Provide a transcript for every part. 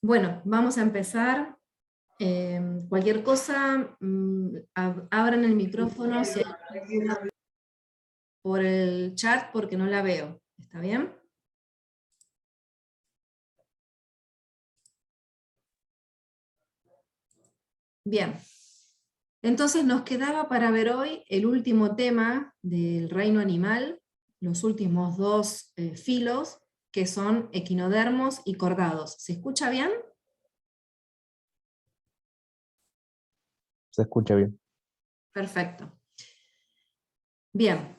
Bueno, vamos a empezar. Cualquier cosa, abran el micrófono si hay alguna por el chat porque no la veo. ¿Está bien? Bien. Entonces nos quedaba para ver hoy el último tema del reino animal, los últimos dos filos, que son equinodermos y cordados. ¿Se escucha bien? Se escucha bien. Perfecto. Bien.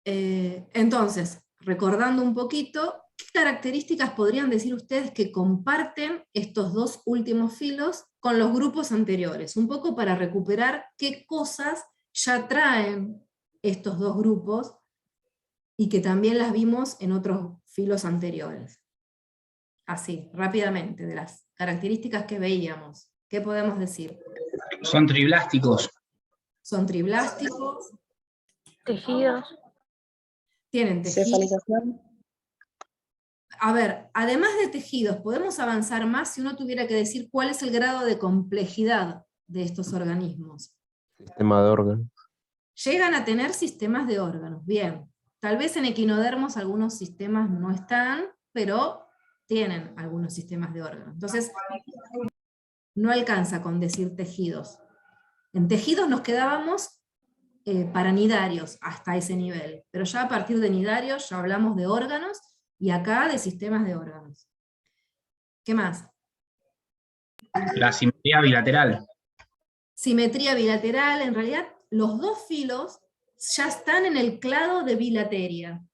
Entonces, recordando un poquito, ¿qué características podrían decir ustedes que comparten estos dos últimos filos con los grupos anteriores? Un poco para recuperar qué cosas ya traen estos dos grupos y que también las vimos en otros filos anteriores. Así, rápidamente, de las características que veíamos. ¿Qué podemos decir? Son triblásticos. Son triblásticos. Tejidos. Tienen tejidos. Cefalización. A ver, además de tejidos, ¿podemos avanzar más si uno tuviera que decir cuál es el grado de complejidad de estos organismos? Sistema de órganos. Llegan a tener sistemas de órganos, bien. Tal vez en equinodermos algunos sistemas no están, pero tienen algunos sistemas de órganos. Entonces, no alcanza con decir tejidos. En tejidos nos quedábamos para nidarios hasta ese nivel, pero ya a partir de nidarios ya hablamos de órganos, y acá de sistemas de órganos. ¿Qué más? La simetría bilateral. Simetría bilateral, en realidad los dos filos ya están en el clado de bilateria.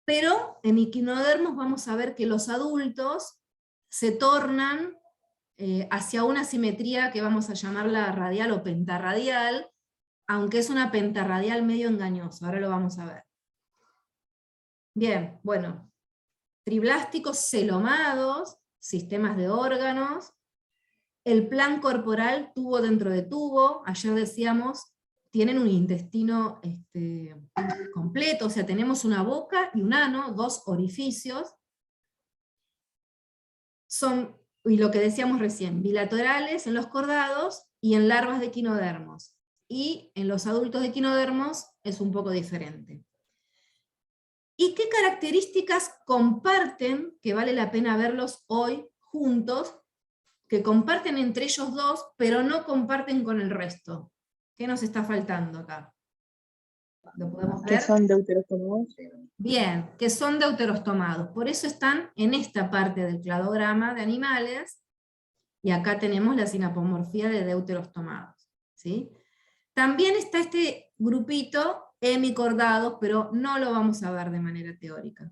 Pero en equinodermos vamos a ver que los adultos se tornan hacia una simetría que vamos a llamarla radial o pentarradial, aunque es una pentarradial medio engañosa, ahora lo vamos a ver. Bien, bueno, triblásticos celomados, sistemas de órganos, el plan corporal tubo dentro de tubo, ayer decíamos, tienen un intestino completo, o sea, tenemos una boca y un ano, dos orificios, son, y lo que decíamos recién, bilaterales en los cordados y en larvas de equinodermos, y en los adultos de equinodermos es un poco diferente. ¿Y qué características comparten, que vale la pena verlos hoy juntos, que comparten entre ellos dos, pero no comparten con el resto? ¿Qué nos está faltando acá? ¿Lo podemos ver? Que son deuterostomados. Bien, que son deuterostomados. Por eso están en esta parte del cladograma de animales, y acá tenemos la sinapomorfía de deuterostomados, ¿sí? También está este grupito hemicordados, pero no lo vamos a ver de manera teórica.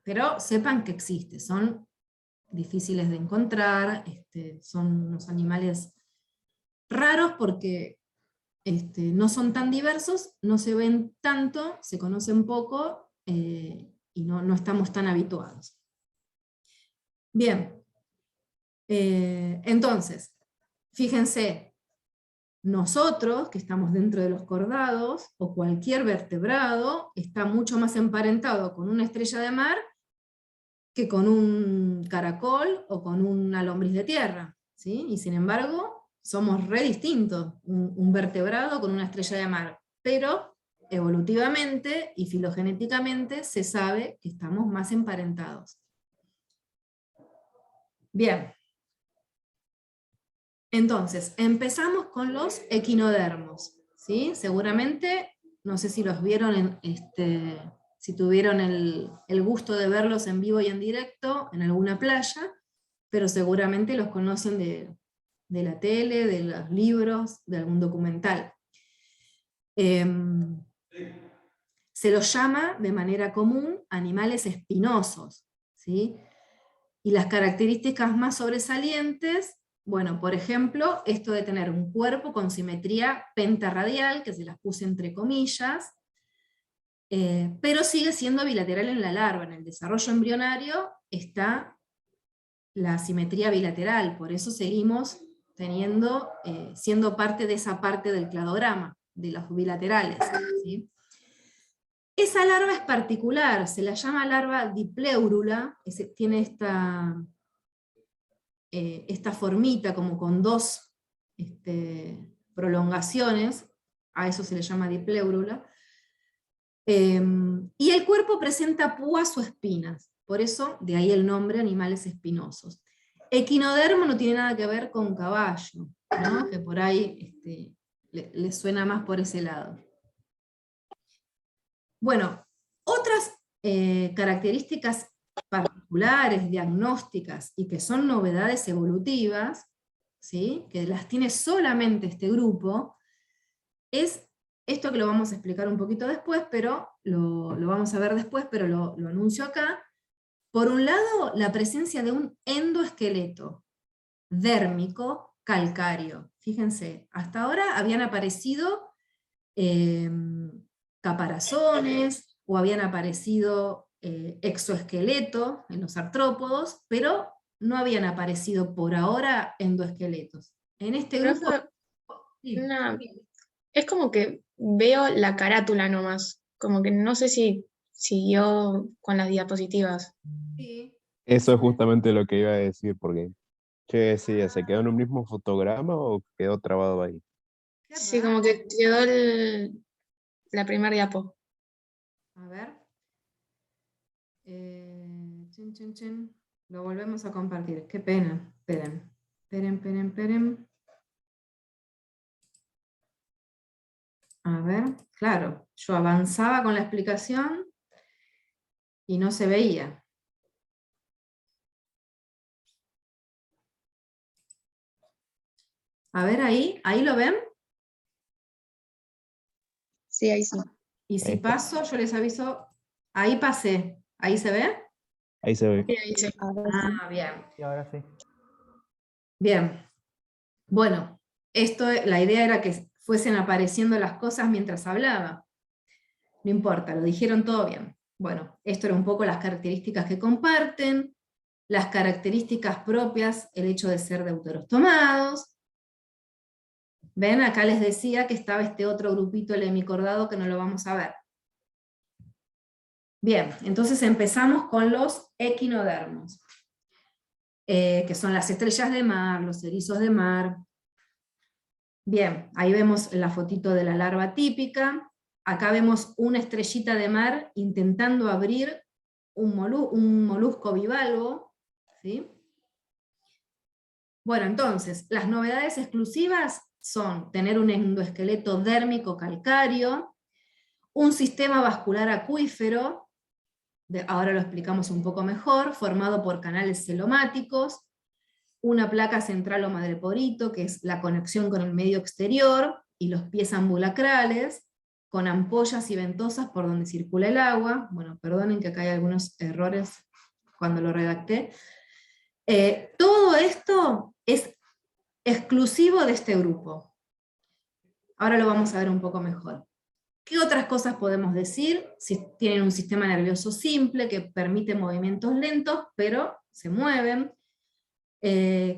Pero sepan que existe, son difíciles de encontrar, son unos animales raros porque no son tan diversos, no se ven tanto, se conocen poco, y no estamos tan habituados. Bien, entonces, fíjense, nosotros, que estamos dentro de los cordados, o cualquier vertebrado, está mucho más emparentado con una estrella de mar que con un caracol o con una lombriz de tierra, ¿sí? Y sin embargo, somos re distintos, un vertebrado con una estrella de mar, pero evolutivamente y filogenéticamente se sabe que estamos más emparentados. Bien. Entonces, empezamos con los equinodermos, ¿sí? Seguramente, no sé si los vieron, si tuvieron el gusto de verlos en vivo y en directo en alguna playa, pero seguramente los conocen de la tele, de los libros, de algún documental. Se los llama de manera común animales espinosos, ¿sí? Y las características más sobresalientes, bueno, por ejemplo, esto de tener un cuerpo con simetría pentarradial, que se las puse entre comillas, pero sigue siendo bilateral en la larva. En el desarrollo embrionario está la simetría bilateral, por eso seguimos teniendo, siendo parte de esa parte del cladograma, de los bilaterales, ¿sí? Esa larva es particular, se la llama larva dipleurula, tiene esta formita como con dos prolongaciones, a eso se le llama dipleurula, y el cuerpo presenta púas o espinas, por eso de ahí el nombre animales espinosos. Equinodermo no tiene nada que ver con caballo, ¿no? Que por ahí le suena más por ese lado. Bueno, otras características particulares, diagnósticas, y que son novedades evolutivas, ¿sí? Que las tiene solamente este grupo, es esto que lo vamos a explicar un poquito después, pero lo vamos a ver después, pero lo anuncio acá. Por un lado, la presencia de un endoesqueleto dérmico calcáreo. Fíjense, hasta ahora habían aparecido caparazones, o habían aparecido exoesqueletos en los artrópodos, pero no habían aparecido por ahora endoesqueletos. En este grupo... Profe, Sí. es como que veo la carátula nomás, como que no sé si siguió con las diapositivas. Sí. Eso es justamente lo que iba a decir, porque, che, decía, ¿se quedó en un mismo fotograma o quedó trabado ahí? Qué Sí, raro. como que quedó la primera diapo. A ver. Lo volvemos a compartir. Qué pena. Esperen. A ver, claro, yo avanzaba con la explicación y no se veía. A ver, ahí lo ven. Sí, ahí sí. Y si Ahí está. paso, yo les aviso, ahí pasé. ¿Ahí se ve? Ahí se ve. Sí, ahí sí. Ah, bien. Y ahora sí. Bien. Bueno, la idea era que fuesen apareciendo las cosas mientras hablaba. No importa, lo dijeron todo bien. Bueno, esto era un poco las características que comparten, las características propias, el hecho de ser deuterostomados. Ven, acá les decía que estaba este otro grupito, el hemicordado, que no lo vamos a ver. Bien, entonces empezamos con los equinodermos, que son las estrellas de mar, los erizos de mar. Bien, ahí vemos la fotito de la larva típica. Acá vemos una estrellita de mar intentando abrir un molusco bivalvo, ¿sí? Bueno, entonces, las novedades exclusivas son tener un endoesqueleto dérmico calcáreo, un sistema vascular acuífero, ahora lo explicamos un poco mejor, formado por canales celomáticos, una placa central o madreporito, que es la conexión con el medio exterior, y los pies ambulacrales, con ampollas y ventosas por donde circula el agua. Bueno, perdonen que acá hay algunos errores cuando lo redacté. Todo esto es exclusivo de este grupo. Ahora lo vamos a ver un poco mejor. ¿Qué otras cosas podemos decir? Si tienen un sistema nervioso simple que permite movimientos lentos, pero se mueven,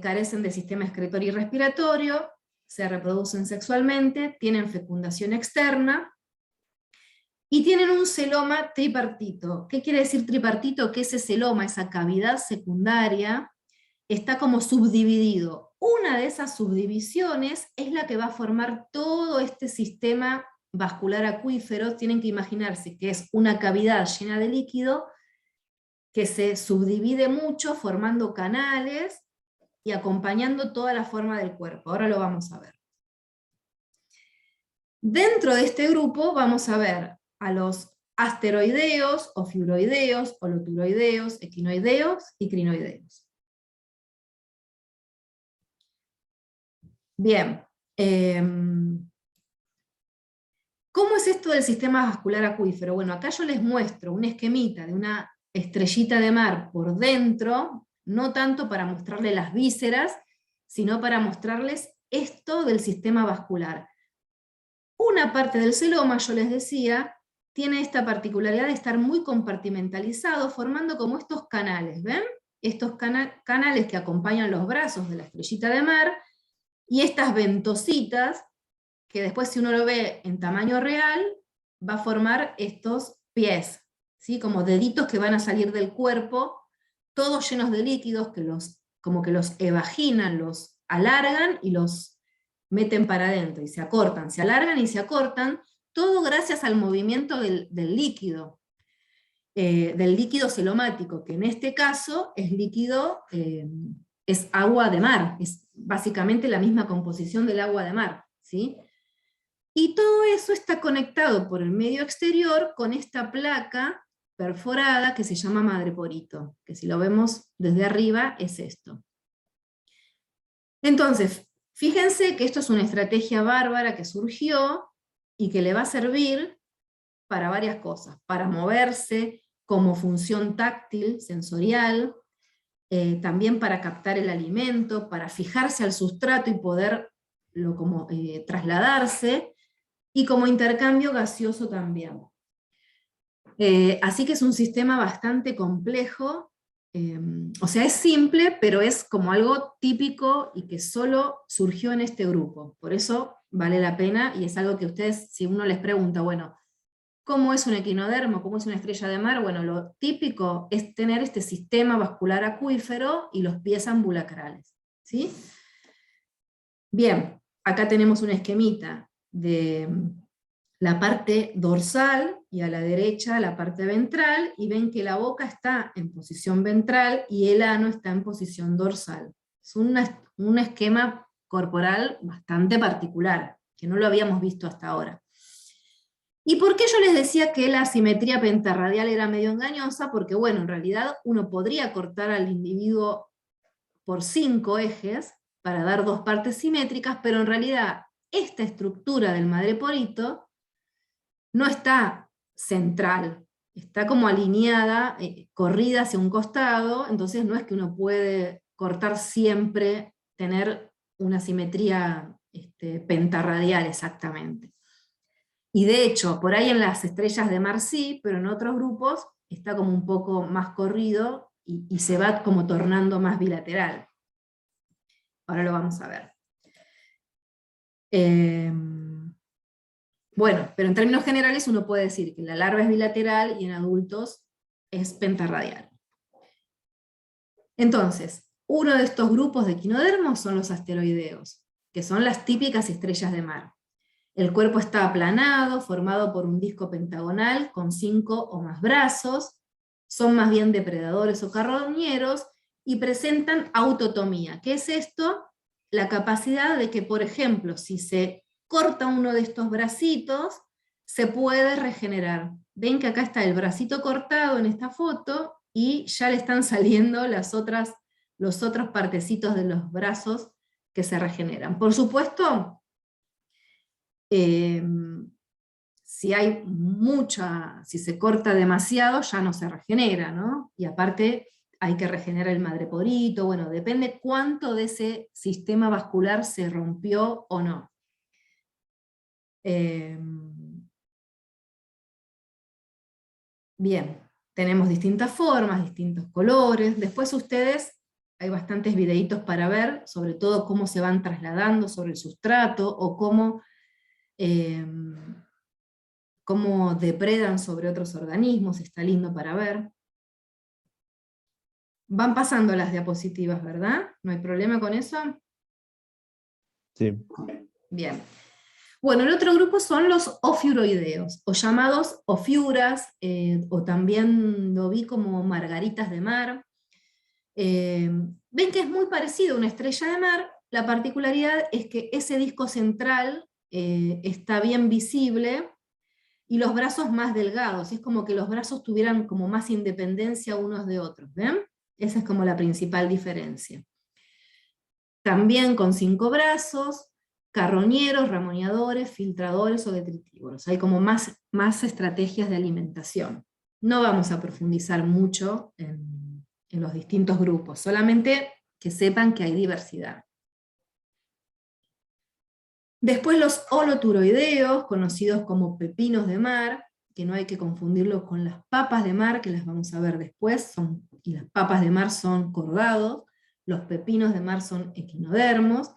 carecen de sistema excretorio y respiratorio, se reproducen sexualmente, tienen fecundación externa, y tienen un celoma tripartito. ¿Qué quiere decir tripartito? Que ese celoma, esa cavidad secundaria, está como subdividido. Una de esas subdivisiones es la que va a formar todo este sistema vascular acuífero. Tienen que imaginarse que es una cavidad llena de líquido que se subdivide mucho formando canales y acompañando toda la forma del cuerpo. Ahora lo vamos a ver. Dentro de este grupo vamos a ver a los asteroideos, ofiuroideos, holoturoideos, equinoideos y crinoideos. Bien, ¿cómo es esto del sistema vascular acuífero? Bueno, acá yo les muestro un esquemita de una estrellita de mar por dentro, no tanto para mostrarles las vísceras, sino para mostrarles esto del sistema vascular. Una parte del celoma, yo les decía, tiene esta particularidad de estar muy compartimentalizado, formando como estos canales, ¿ven? Estos canales que acompañan los brazos de la estrellita de mar, y estas ventositas, que después si uno lo ve en tamaño real, va a formar estos pies, ¿sí? Como deditos que van a salir del cuerpo, todos llenos de líquidos que como que los evaginan, los alargan y los meten para adentro, y se acortan, se alargan y se acortan, todo gracias al movimiento del líquido celomático, que en este caso es líquido, es agua de mar, es básicamente la misma composición del agua de mar, ¿sí? Y todo eso está conectado por el medio exterior con esta placa perforada que se llama madreporito, que si lo vemos desde arriba es esto. Entonces, fíjense que esto es una estrategia bárbara que surgió y que le va a servir para varias cosas, para moverse como función táctil, sensorial, también para captar el alimento, para fijarse al sustrato y poderlo trasladarse, y como intercambio gaseoso también. Así que es un sistema bastante complejo, o sea, es simple, pero es como algo típico y que solo surgió en este grupo. Por eso vale la pena, y es algo que ustedes, si uno les pregunta, bueno, ¿cómo es un equinodermo? ¿Cómo es una estrella de mar? Bueno, lo típico es tener este sistema vascular acuífero y los pies ambulacrales, ¿sí? Bien, acá tenemos un esquemita de la parte dorsal, y a la derecha la parte ventral, y ven que la boca está en posición ventral y el ano está en posición dorsal. Es un esquema corporal bastante particular, que no lo habíamos visto hasta ahora. ¿Y por qué yo les decía que la simetría pentarradial era medio engañosa? Porque bueno, en realidad uno podría cortar al individuo por 5 ejes para dar 2 partes simétricas, pero en realidad esta estructura del madreporito no está central, está como alineada, corrida hacia un costado, entonces no es que uno puede cortar siempre, tener una simetría pentarradial exactamente. Y de hecho, por ahí en las estrellas de mar sí, pero en otros grupos está como un poco más corrido y se va como tornando más bilateral. Ahora lo vamos a ver. Bueno, pero en términos generales uno puede decir que la larva es bilateral y en adultos es pentarradial. Entonces, uno de estos grupos de equinodermos son los asteroideos, que son las típicas estrellas de mar. El cuerpo está aplanado, formado por un disco pentagonal con 5 o más brazos, son más bien depredadores o carroñeros, y presentan autotomía. ¿Qué es esto? La capacidad de que, por ejemplo, si se corta uno de estos bracitos, se puede regenerar. Ven que acá está el bracito cortado en esta foto, y ya le están saliendo los otros partecitos de los brazos que se regeneran. Por supuesto, si se corta demasiado ya no se regenera, ¿no? Y aparte hay que regenerar el madreporito, bueno, depende cuánto de ese sistema vascular se rompió o no. Bien, tenemos distintas formas, distintos colores, después ustedes, hay bastantes videitos para ver, sobre todo cómo se van trasladando sobre el sustrato, o cómo depredan sobre otros organismos, está lindo para ver. Van pasando las diapositivas, ¿verdad? ¿No hay problema con eso? Sí. Bien. Bueno, el otro grupo son los ofiuroideos, o llamados ofiuras, o también lo vi como margaritas de mar. Ven que es muy parecido a una estrella de mar, la particularidad es que ese disco central está bien visible, y los brazos más delgados, es como que los brazos tuvieran como más independencia unos de otros, ¿ven? Esa es como la principal diferencia. También con 5 brazos, carroñeros, ramoneadores, filtradores o detritívoros. Hay como más estrategias de alimentación. No vamos a profundizar mucho en los distintos grupos, solamente que sepan que hay diversidad. Después los holoturoideos, conocidos como pepinos de mar, que no hay que confundirlos con las papas de mar, que las vamos a ver después, y las papas de mar son cordados, los pepinos de mar son equinodermos,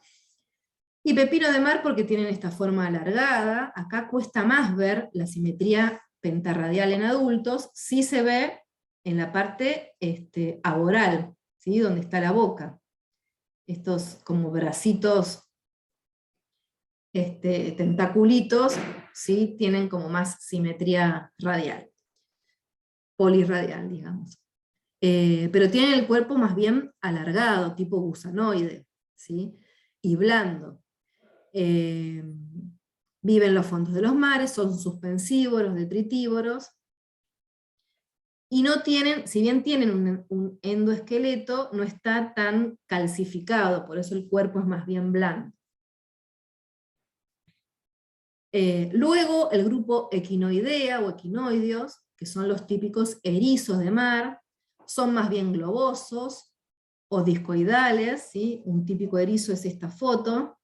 y pepino de mar porque tienen esta forma alargada. Acá cuesta más ver la simetría pentarradial en adultos sí se ve en la parte aboral, ¿sí? Donde está la boca. Estos como bracitos tentaculitos, ¿sí? Tienen como más simetría radial, polirradial, digamos. Pero tienen el cuerpo más bien alargado, tipo gusanoide, ¿sí? Y blando. Viven en los fondos de los mares, son suspensívoros, detritívoros, y no tienen, si bien tienen un endoesqueleto, no está tan calcificado, por eso el cuerpo es más bien blando. Luego el grupo Equinoidea o equinoideos, que son los típicos erizos de mar, son más bien globosos o discoidales, ¿sí? Un típico erizo es esta foto.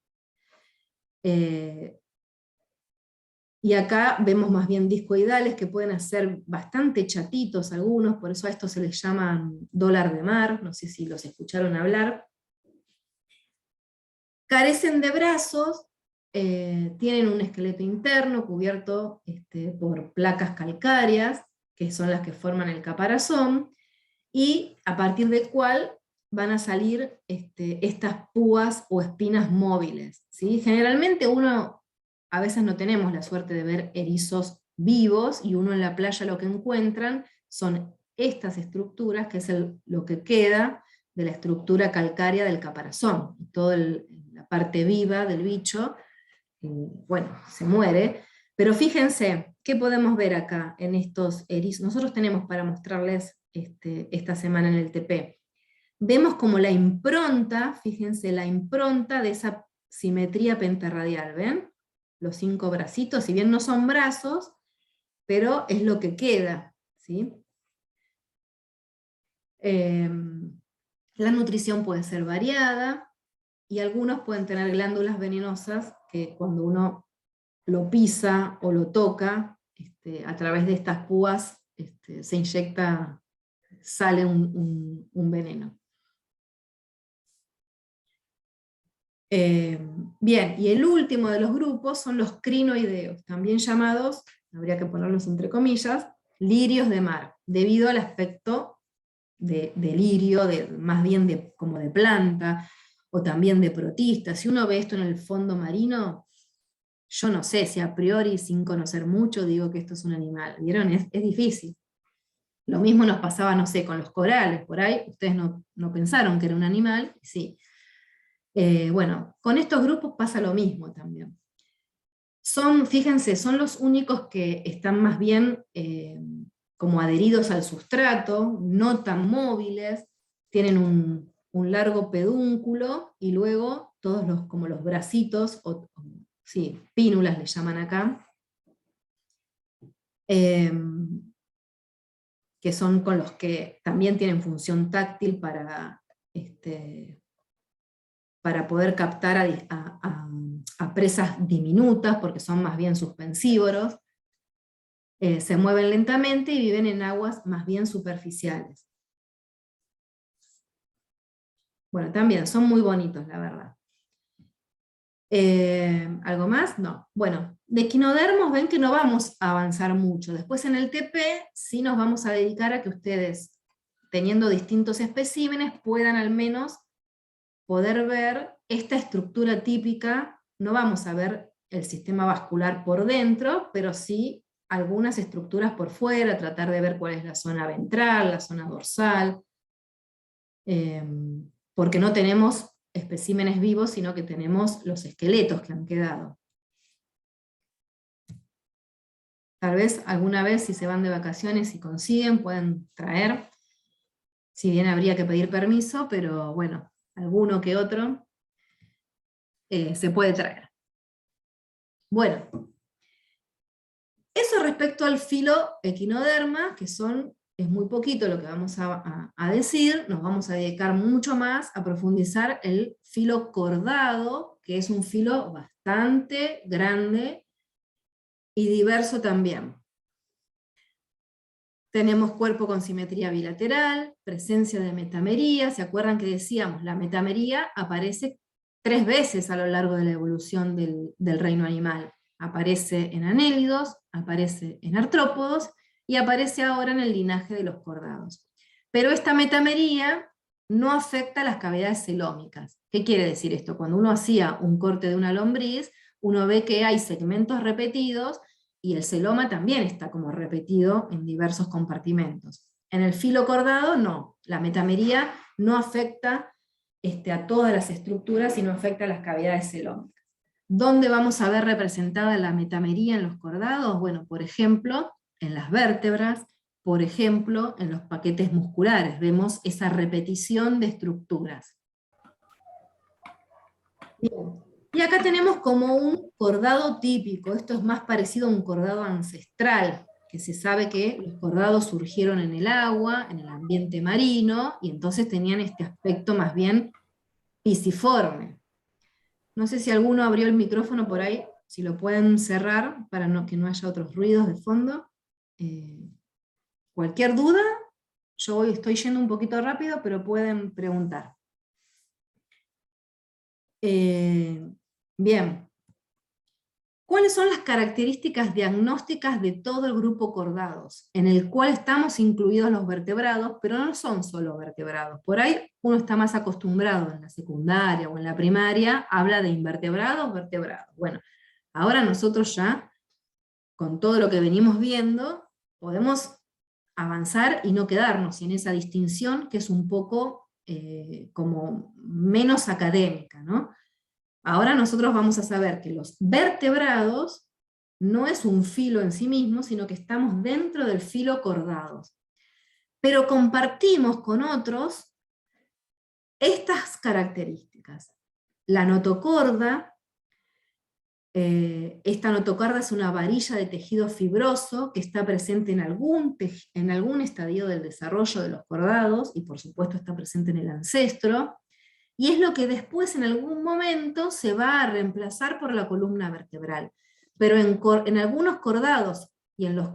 Y acá vemos más bien discoidales que pueden ser bastante chatitos algunos, por eso a estos se les llaman dólar de mar, no sé si los escucharon hablar. Carecen de brazos, tienen un esqueleto interno cubierto por placas calcáreas, que son las que forman el caparazón, y a partir del cual van a salir estas púas o espinas móviles, ¿sí? Generalmente a veces no tenemos la suerte de ver erizos vivos, y uno en la playa lo que encuentran son estas estructuras, que es lo que queda de la estructura calcárea del caparazón. Toda la parte viva del bicho, bueno, se muere. Pero fíjense, ¿qué podemos ver acá en estos erizos? Nosotros tenemos para mostrarles esta semana en el TP. Vemos como la impronta, fíjense, la impronta de esa simetría pentarradial, ¿ven? Los 5 bracitos, si bien no son brazos, pero es lo que queda, ¿sí? La nutrición puede ser variada, y algunos pueden tener glándulas venenosas que cuando uno lo pisa o lo toca, a través de estas púas se inyecta, sale un veneno. Bien, y el último de los grupos son los crinoideos, también llamados, habría que ponerlos entre comillas, lirios de mar, debido al aspecto de lirio, más bien como de planta, o también de protista. Si uno ve esto en el fondo marino, yo no sé si a priori, sin conocer mucho, digo que esto es un animal. ¿Vieron? Es difícil. Lo mismo nos pasaba, no sé, con los corales. Por ahí ustedes no pensaron que era un animal, sí. Bueno, con estos grupos pasa lo mismo también. Fíjense, son los únicos que están más bien como adheridos al sustrato, no tan móviles, tienen un largo pedúnculo, y luego todos como los bracitos, sí, pínulas le llaman acá, que son con los que también tienen función táctil para poder captar a presas diminutas, porque son más bien suspensívoros. Se mueven lentamente y viven en aguas más bien superficiales. Bueno, también son muy bonitos, la verdad. ¿Algo más? No. Bueno, de equinodermos ven que no vamos a avanzar mucho. Después en el TP sí nos vamos a dedicar a que ustedes, teniendo distintos especímenes, puedan al menos poder ver esta estructura típica. No vamos a ver el sistema vascular por dentro, pero sí algunas estructuras por fuera, tratar de ver cuál es la zona ventral, la zona dorsal, porque no tenemos especímenes vivos, sino que tenemos los esqueletos que han quedado. Tal vez alguna vez, si se van de vacaciones y consiguen, pueden traer, si bien habría que pedir permiso, pero bueno, alguno que otro se puede traer. Bueno, eso respecto al filo equinoderma, que es muy poquito lo que vamos a decir. Nos vamos a dedicar mucho más a profundizar el filo cordado, que es un filo bastante grande y diverso también. Tenemos cuerpo con simetría bilateral, presencia de metamería. ¿Se acuerdan que decíamos? La metamería aparece 3 veces a lo largo de la evolución del reino animal. Aparece en anélidos, aparece en artrópodos, y aparece ahora en el linaje de los cordados. Pero esta metamería no afecta a las cavidades celómicas. ¿Qué quiere decir esto? Cuando uno hacía un corte de una lombriz, uno ve que hay segmentos repetidos, y el celoma también está como repetido en diversos compartimentos. En el filo cordado no, la metamería no afecta a todas las estructuras, sino afecta a las cavidades celómicas. ¿Dónde vamos a ver representada la metamería en los cordados? Bueno, por ejemplo, en las vértebras, por ejemplo, en los paquetes musculares, vemos esa repetición de estructuras. Bien. Y acá tenemos como un cordado típico, esto es más parecido a un cordado ancestral, que se sabe que los cordados surgieron en el agua, en el ambiente marino, y entonces tenían este aspecto más bien pisiforme. No sé si alguno abrió el micrófono por ahí, si lo pueden cerrar para que no haya otros ruidos de fondo. Cualquier duda, yo hoy estoy yendo un poquito rápido, pero pueden preguntar. Bien. ¿Cuáles son las características diagnósticas de todo el grupo cordados? En el cual estamos incluidos los vertebrados, pero no son solo vertebrados. Por ahí uno está más acostumbrado en la secundaria o en la primaria, habla de invertebrados, vertebrados. Bueno, ahora nosotros ya, con todo lo que venimos viendo, podemos avanzar y no quedarnos en esa distinción que es un poco como menos académica, ¿no? Ahora nosotros vamos a saber que los vertebrados no es un filo en sí mismo, sino que estamos dentro del filo cordados. Pero compartimos con otros estas características. La notocorda, esta notocorda es una varilla de tejido fibroso que está presente en algún estadio del desarrollo de los cordados, y por supuesto está presente en el ancestro, y es lo que después en algún momento se va a reemplazar por la columna vertebral. Pero en algunos cordados y en los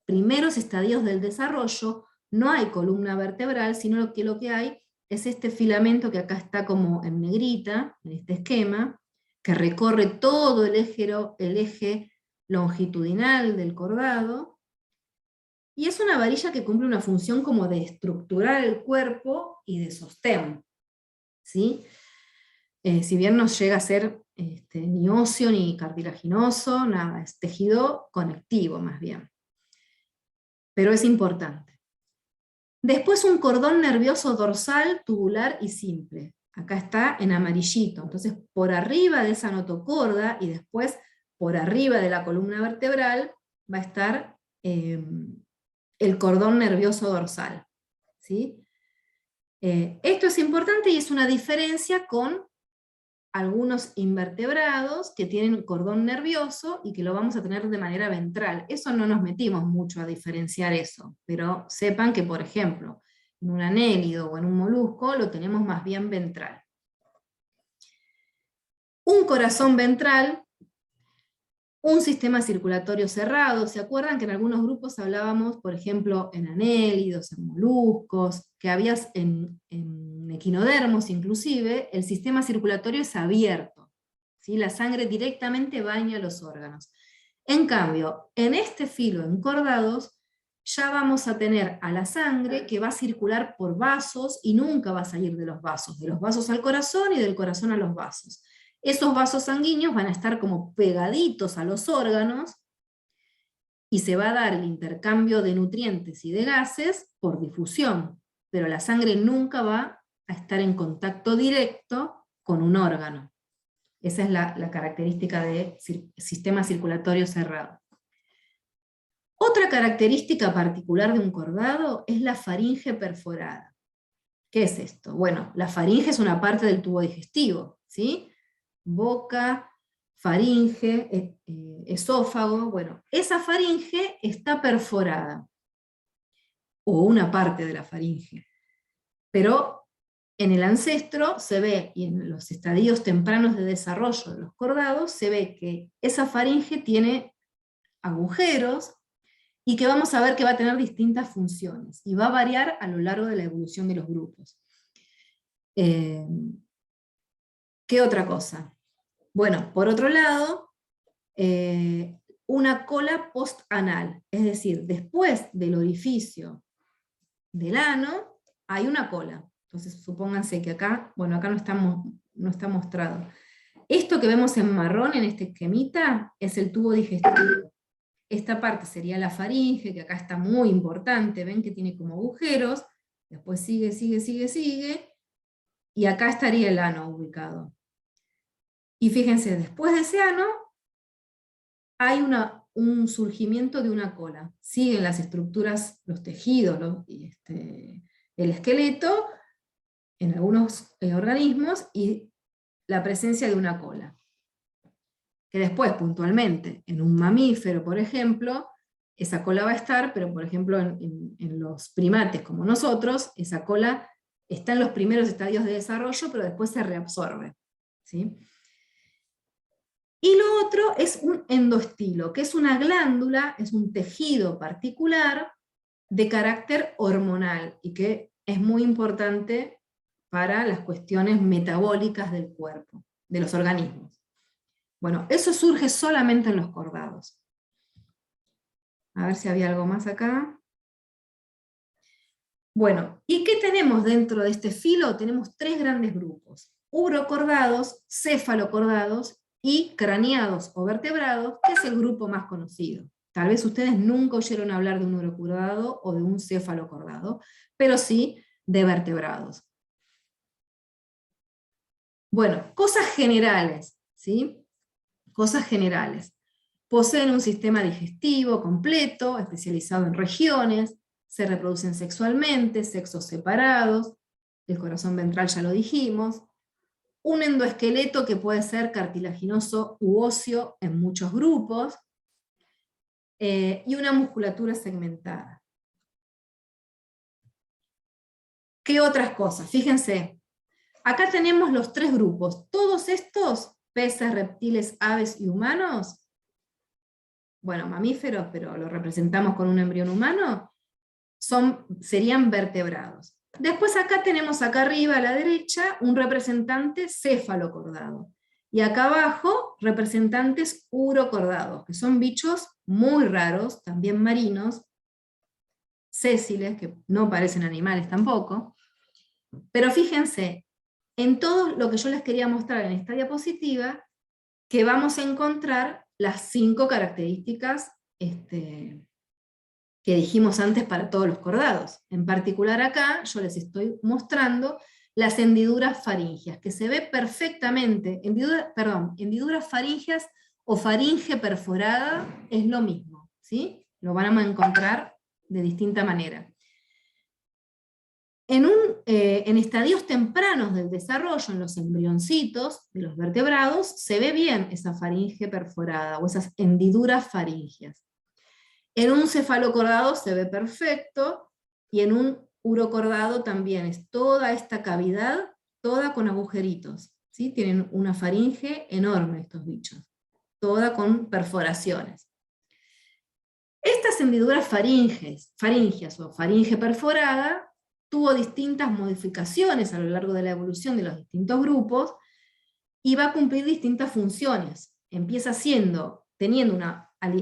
primeros estadios del desarrollo no hay columna vertebral, sino que lo que hay es este filamento que acá está como en negrita, en este esquema, que recorre todo el eje longitudinal del cordado, y es una varilla que cumple una función como de estructurar el cuerpo y de sostén. ¿Sí? Si bien no llega a ser ni óseo ni cartilaginoso, nada, es tejido conectivo más bien. Pero es importante. Después un cordón nervioso dorsal, tubular y simple. Acá está en amarillito. Entonces por arriba de esa notocorda y después por arriba de la columna vertebral va a estar el cordón nervioso dorsal. ¿Sí? Esto es importante y es una diferencia con algunos invertebrados que tienen cordón nervioso y que lo vamos a tener de manera ventral. Eso no nos metimos mucho a diferenciar eso, pero sepan que, por ejemplo, en un anélido o en un molusco lo tenemos más bien ventral. Un corazón ventral, un sistema circulatorio cerrado. ¿Se acuerdan que en algunos grupos hablábamos, por ejemplo, en anélidos, en moluscos, que había en equinodermos inclusive, el sistema circulatorio es abierto, ¿sí? La sangre directamente baña los órganos. En cambio, en este filo, en cordados, ya vamos a tener a la sangre que va a circular por vasos y nunca va a salir de los vasos al corazón y del corazón a los vasos. Esos vasos sanguíneos van a estar como pegaditos a los órganos, y se va a dar el intercambio de nutrientes y de gases por difusión, pero la sangre nunca va a estar en contacto directo con un órgano. Esa es la característica del sistema circulatorio cerrado. Otra característica particular de un cordado es la faringe perforada. ¿Qué es esto? Bueno, la faringe es una parte del tubo digestivo, ¿sí? Boca, faringe, esófago, bueno, esa faringe está perforada, o una parte de la faringe, pero en el ancestro se ve, y en los estadios tempranos de desarrollo de los cordados, se ve que esa faringe tiene agujeros, y que vamos a ver que va a tener distintas funciones, y va a variar a lo largo de la evolución de los grupos. ¿Qué otra cosa? Bueno, por otro lado, una cola postanal, es decir, después del orificio del ano hay una cola. Entonces supónganse que acá, bueno, acá no está mostrado. Esto que vemos en marrón en este esquemita es el tubo digestivo. Esta parte sería la faringe, que acá está muy importante, ven que tiene como agujeros, después sigue, y acá estaría el ano ubicado. Y fíjense, después de ese ano hay un surgimiento de una cola. Siguen las estructuras, los tejidos, el esqueleto, en algunos organismos, y la presencia de una cola. Que después, puntualmente, en un mamífero, por ejemplo, esa cola va a estar, pero por ejemplo en los primates como nosotros, esa cola está en los primeros estadios de desarrollo, pero después se reabsorbe, ¿sí? Y lo otro es un endostilo, que es una glándula, es un tejido particular de carácter hormonal, y que es muy importante para las cuestiones metabólicas del cuerpo, de los organismos. Bueno, eso surge solamente en los cordados. A ver si había algo más acá. Bueno, ¿y qué tenemos dentro de este filo? Tenemos tres grandes grupos: urocordados, cefalocordados y craneados o vertebrados, que es el grupo más conocido. Tal vez ustedes nunca oyeron hablar de un urocordado o de un cefalocordado, pero sí de vertebrados. Bueno, cosas generales, ¿sí? Cosas generales. Poseen un sistema digestivo completo, especializado en regiones, se reproducen sexualmente, sexos separados, el corazón ventral ya lo dijimos, un endoesqueleto que puede ser cartilaginoso u óseo en muchos grupos, y una musculatura segmentada. ¿Qué otras cosas? Fíjense, acá tenemos los tres grupos. Todos estos, peces, reptiles, aves y humanos, bueno, mamíferos, pero lo representamos con un embrión humano, serían vertebrados. Después acá tenemos acá arriba a la derecha un representante cefalocordado. Y acá abajo representantes urocordados, que son bichos muy raros, también marinos, sésiles, que no parecen animales tampoco. Pero fíjense, en todo lo que yo les quería mostrar en esta diapositiva, que vamos a encontrar las 5 características que dijimos antes para todos los cordados. En particular acá yo les estoy mostrando las hendiduras faringias, que se ve perfectamente. Hendiduras faringias o faringe perforada es lo mismo, ¿sí? Lo van a encontrar de distinta manera. En estadios tempranos del desarrollo, en los embrioncitos de los vertebrados, se ve bien esa faringe perforada o esas hendiduras faringias. En un cefalocordado se ve perfecto, y en un urocordado también es toda esta cavidad, toda con agujeritos, ¿sí? Tienen una faringe enorme estos bichos, toda con perforaciones. Estas hendiduras faringias o faringe perforada tuvo distintas modificaciones a lo largo de la evolución de los distintos grupos, y va a cumplir distintas funciones. Empieza teniendo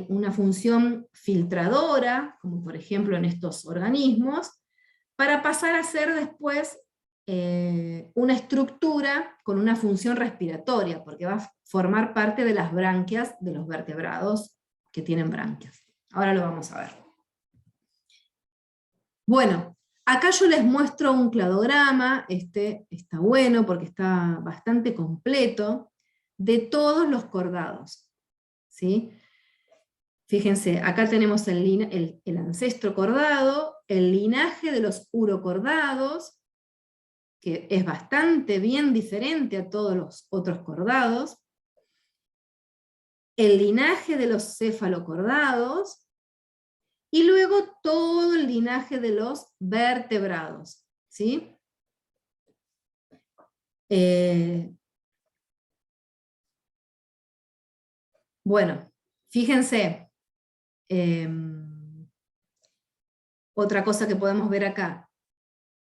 una función filtradora, como por ejemplo en estos organismos, para pasar a ser después una estructura con una función respiratoria, porque va a formar parte de las branquias de los vertebrados que tienen branquias. Ahora lo vamos a ver. Bueno, acá yo les muestro un cladograma, está bueno porque está bastante completo, de todos los cordados, ¿sí? Fíjense, acá tenemos el ancestro cordado, el linaje de los urocordados, que es bastante bien diferente a todos los otros cordados, el linaje de los cefalocordados, y luego todo el linaje de los vertebrados, ¿sí? Bueno, fíjense, otra cosa que podemos ver acá.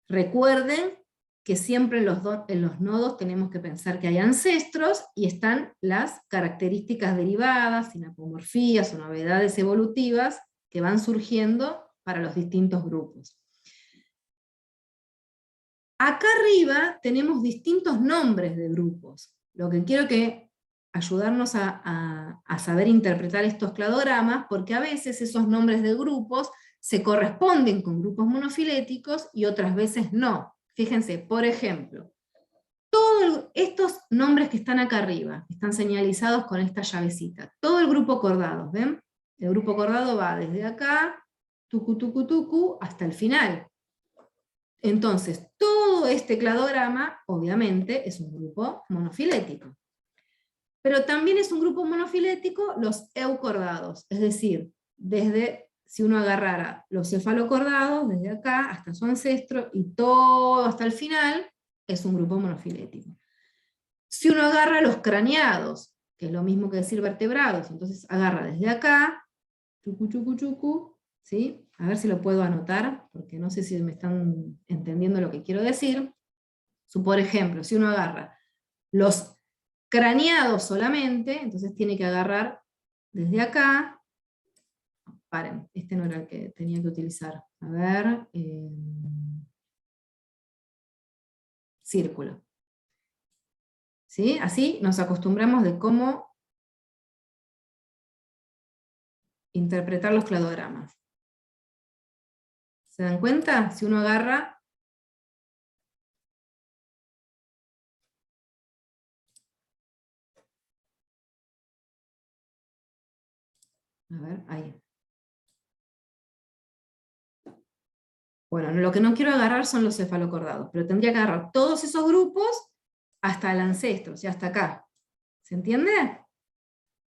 Recuerden que siempre en los nodos tenemos que pensar que hay ancestros y están las características derivadas, sinapomorfías o novedades evolutivas que van surgiendo para los distintos grupos. Acá arriba tenemos distintos nombres de grupos. Lo que quiero que ayudarnos a saber interpretar estos cladogramas, porque a veces esos nombres de grupos se corresponden con grupos monofiléticos y otras veces no. Fíjense, por ejemplo, todos estos nombres que están acá arriba, están señalizados con esta llavecita, todo el grupo cordado, ¿ven? El grupo cordado va desde acá, tucu, tucu, tucu, hasta el final. Entonces, todo este cladograma, obviamente, es un grupo monofilético. Pero también es un grupo monofilético los eucordados, es decir, si uno agarrara los cefalocordados, desde acá hasta su ancestro, y todo hasta el final, es un grupo monofilético. Si uno agarra los craneados, que es lo mismo que decir vertebrados, entonces agarra desde acá, chucu, chucu, chucu, ¿sí? A ver si lo puedo anotar, porque no sé si me están entendiendo lo que quiero decir. Por ejemplo, si uno agarra los craneados solamente, entonces tiene que agarrar desde acá. Paren, este no era el que tenía que utilizar. A ver, círculo. ¿Sí? Así nos acostumbramos de cómo interpretar los cladogramas. ¿Se dan cuenta? Si uno agarra... A ver, ahí. Bueno, lo que no quiero agarrar son los cefalocordados, pero tendría que agarrar todos esos grupos hasta el ancestro, o sea, hasta acá. ¿Se entiende?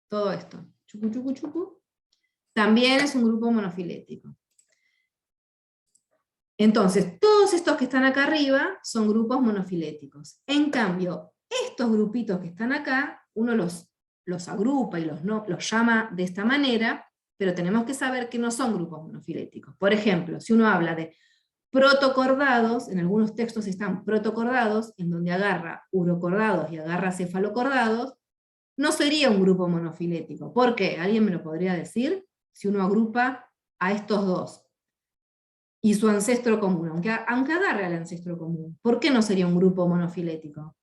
Todo esto. Chucu, chucu, chucu. También es un grupo monofilético. Entonces, todos estos que están acá arriba son grupos monofiléticos. En cambio, estos grupitos que están acá, uno los agrupa y los llama de esta manera, pero tenemos que saber que no son grupos monofiléticos. Por ejemplo, si uno habla de protocordados, en algunos textos están protocordados, en donde agarra urocordados y agarra cefalocordados, no sería un grupo monofilético. ¿Por qué? ¿Alguien me lo podría decir? Si uno agrupa a estos dos y su ancestro común, aunque agarre al ancestro común, ¿por qué no sería un grupo monofilético?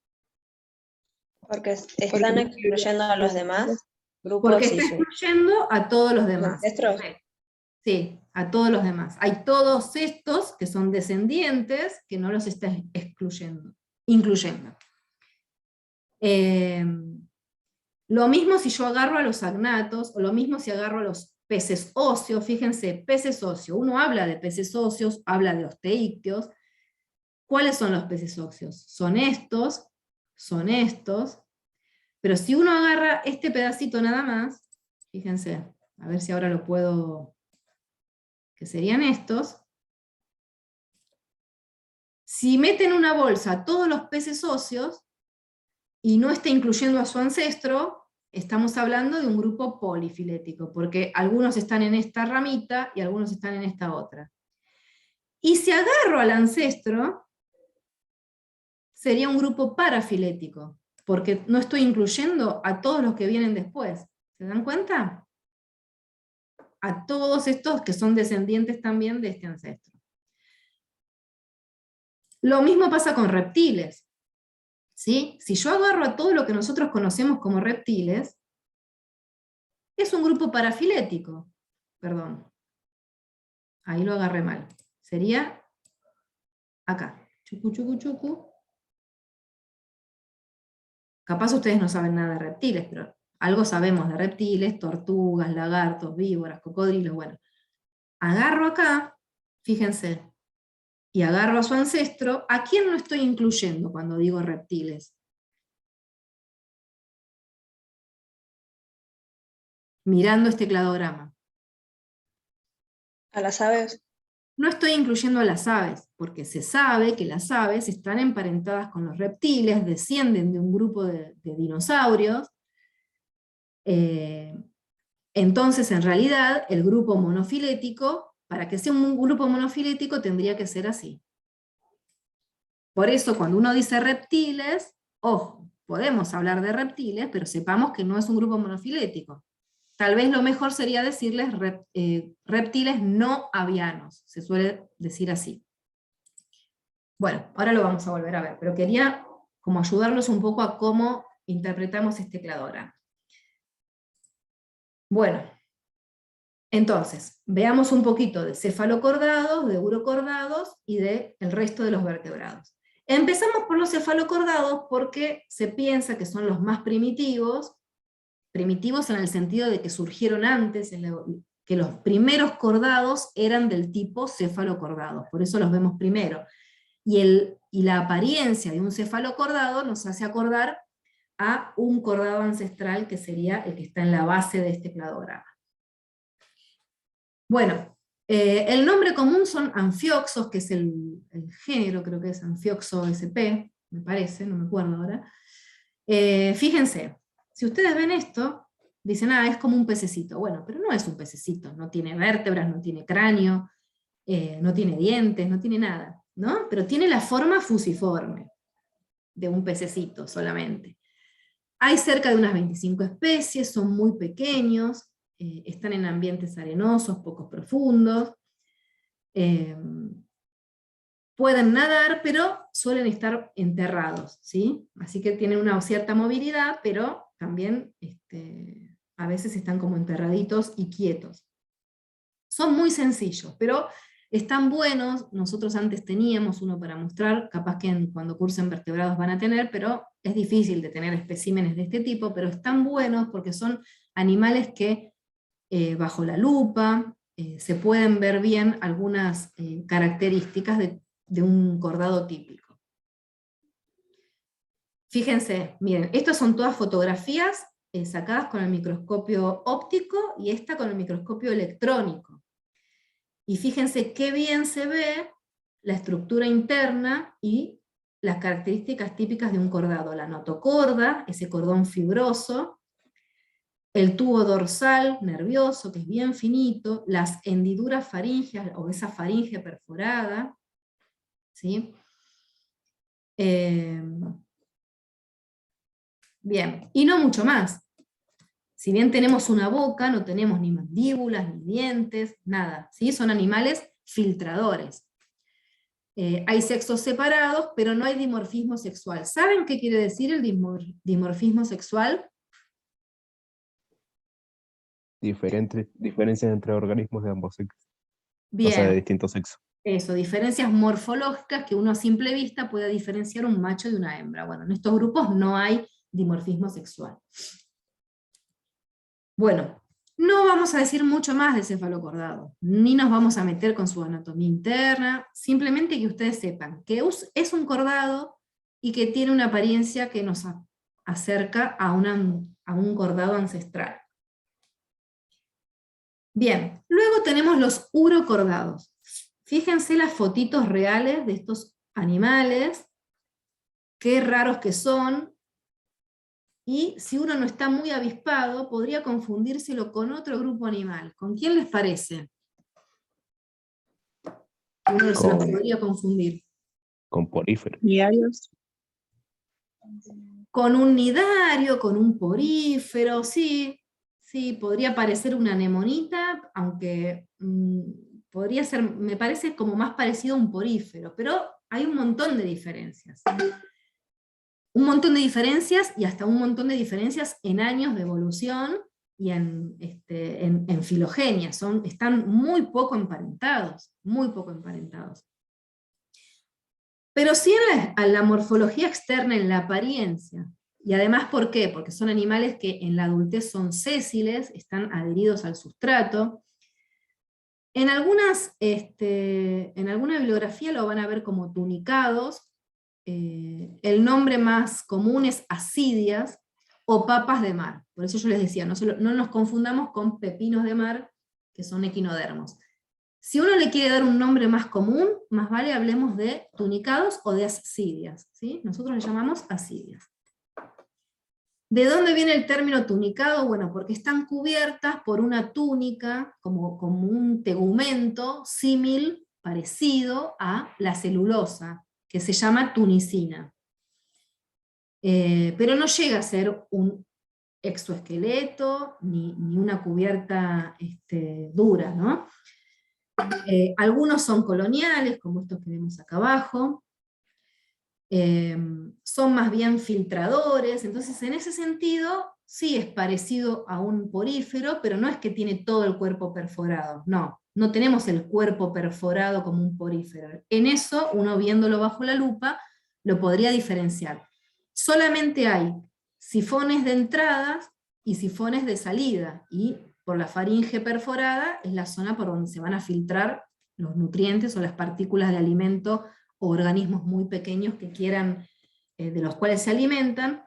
Porque están excluyendo a los demás grupos. Porque está excluyendo a todos los demás. ¿Ancestros? Sí, a todos los demás. Hay todos estos que son descendientes que no los está incluyendo. Lo mismo si yo agarro a los agnatos, o lo mismo si agarro a los peces óseos. Fíjense, peces óseos. Uno habla de peces óseos, habla de osteícteos. ¿Cuáles son los peces óseos? Son estos, pero si uno agarra este pedacito nada más, fíjense, a ver si ahora lo puedo, que serían estos, si meten en una bolsa todos los peces óseos, y no está incluyendo a su ancestro, estamos hablando de un grupo polifilético, porque algunos están en esta ramita, y algunos están en esta otra. Y si agarro al ancestro, sería un grupo parafilético, porque no estoy incluyendo a todos los que vienen después. ¿Se dan cuenta? A todos estos que son descendientes también de este ancestro. Lo mismo pasa con reptiles. ¿Sí? Si yo agarro a todo lo que nosotros conocemos como reptiles, es un grupo parafilético. Perdón. Ahí lo agarré mal. Sería acá. Chucu, chucu, chucu. Capaz ustedes no saben nada de reptiles, pero algo sabemos de reptiles, tortugas, lagartos, víboras, cocodrilos, bueno. Agarro acá, fíjense, y agarro a su ancestro. ¿A quién no estoy incluyendo cuando digo reptiles? Mirando este cladograma. ¿A las aves? No estoy incluyendo a las aves, porque se sabe que las aves están emparentadas con los reptiles, descienden de un grupo de dinosaurios. Entonces, en realidad, el grupo monofilético, para que sea un grupo monofilético, tendría que ser así. Por eso cuando uno dice reptiles, ojo, podemos hablar de reptiles, pero sepamos que no es un grupo monofilético. Tal vez lo mejor sería decirles reptiles no avianos, se suele decir así. Bueno, ahora lo vamos a volver a ver, pero quería como ayudarlos un poco a cómo interpretamos este cladograma. Bueno, entonces, veamos un poquito de cefalocordados, de urocordados y del resto de los vertebrados. Empezamos por los cefalocordados porque se piensa que son los más primitivos en el sentido de que surgieron antes, que los primeros cordados eran del tipo cefalocordados, por eso los vemos primero. Y la apariencia de un cefalocordado nos hace acordar a un cordado ancestral que sería el que está en la base de este cladograma. Bueno, el nombre común son anfioxos, que es el género, creo que es Anfioxo sp, me parece, no me acuerdo ahora. Fíjense, si ustedes ven esto, dicen, es como un pececito. Bueno, pero no es un pececito, no tiene vértebras, no tiene cráneo, no tiene dientes, no tiene nada, ¿no? Pero tiene la forma fusiforme de un pececito solamente. Hay cerca de unas 25 especies, son muy pequeños, están en ambientes arenosos, poco profundos, pueden nadar, pero suelen estar enterrados, ¿sí? Así que tienen una cierta movilidad, pero también a veces están como enterraditos y quietos. Son muy sencillos, pero están buenos. Nosotros antes teníamos uno para mostrar, capaz que cuando cursen vertebrados van a tener, pero es difícil de tener especímenes de este tipo, pero están buenos porque son animales que bajo la lupa se pueden ver bien algunas características de un cordado típico. Fíjense, miren, estas son todas fotografías sacadas con el microscopio óptico y esta con el microscopio electrónico. Y fíjense qué bien se ve la estructura interna y las características típicas de un cordado. La notocorda, ese cordón fibroso, el tubo dorsal nervioso, que es bien finito, las hendiduras faríngeas, o esa faringe perforada, ¿sí? Bien, y no mucho más. Si bien tenemos una boca, no tenemos ni mandíbulas, ni dientes, nada, ¿sí? Son animales filtradores. Hay sexos separados, pero no hay dimorfismo sexual. ¿Saben qué quiere decir el dimorfismo sexual? Diferencias entre organismos de ambos sexos. Bien. O sea, de distintos sexos. Eso, diferencias morfológicas que uno a simple vista puede diferenciar un macho de una hembra. Bueno, en estos grupos no hay dimorfismo sexual. Bueno, no vamos a decir mucho más de cefalocordado, ni nos vamos a meter con su anatomía interna, simplemente que ustedes sepan que es un cordado y que tiene una apariencia que nos acerca a un cordado ancestral. Bien, luego tenemos los urocordados. Fíjense las fotitos reales de estos animales, qué raros que son, y si uno no está muy avispado, podría confundírselo con otro grupo animal. ¿Con quién les parece? Uno se lo podría confundir. Con poríferos. Diarios. Con un nidario, con un porífero, sí, podría parecer una anemonita, aunque podría ser, me parece como más parecido a un porífero, pero hay un montón de diferencias. Un montón de diferencias y hasta un montón de diferencias en años de evolución y en filogenia, están muy poco emparentados, muy poco emparentados. Pero sí en la morfología externa, en la apariencia. Y además, ¿por qué? Porque son animales que en la adultez son sésiles, están adheridos al sustrato. En alguna bibliografía lo van a ver como tunicados. El nombre más común es asidias o papas de mar. Por eso yo les decía, no nos confundamos con pepinos de mar, que son equinodermos. Si uno le quiere dar un nombre más común, más vale hablemos de tunicados o de asidias, ¿sí? Nosotros le llamamos asidias. ¿De dónde viene el término tunicado? Bueno, porque están cubiertas por una túnica, como un tegumento, símil, parecido a la celulosa, que se llama tunicina. Pero no llega a ser un exoesqueleto ni una cubierta dura, ¿no? Algunos son coloniales, como estos que vemos acá abajo, son más bien filtradores, entonces en ese sentido sí es parecido a un porífero, pero no es que tiene todo el cuerpo perforado, no tenemos el cuerpo perforado como un porífero. En eso, uno viéndolo bajo la lupa, lo podría diferenciar. Solamente hay sifones de entradas y sifones de salida, y por la faringe perforada es la zona por donde se van a filtrar los nutrientes o las partículas de alimento o organismos muy pequeños que quieran, de los cuales se alimentan.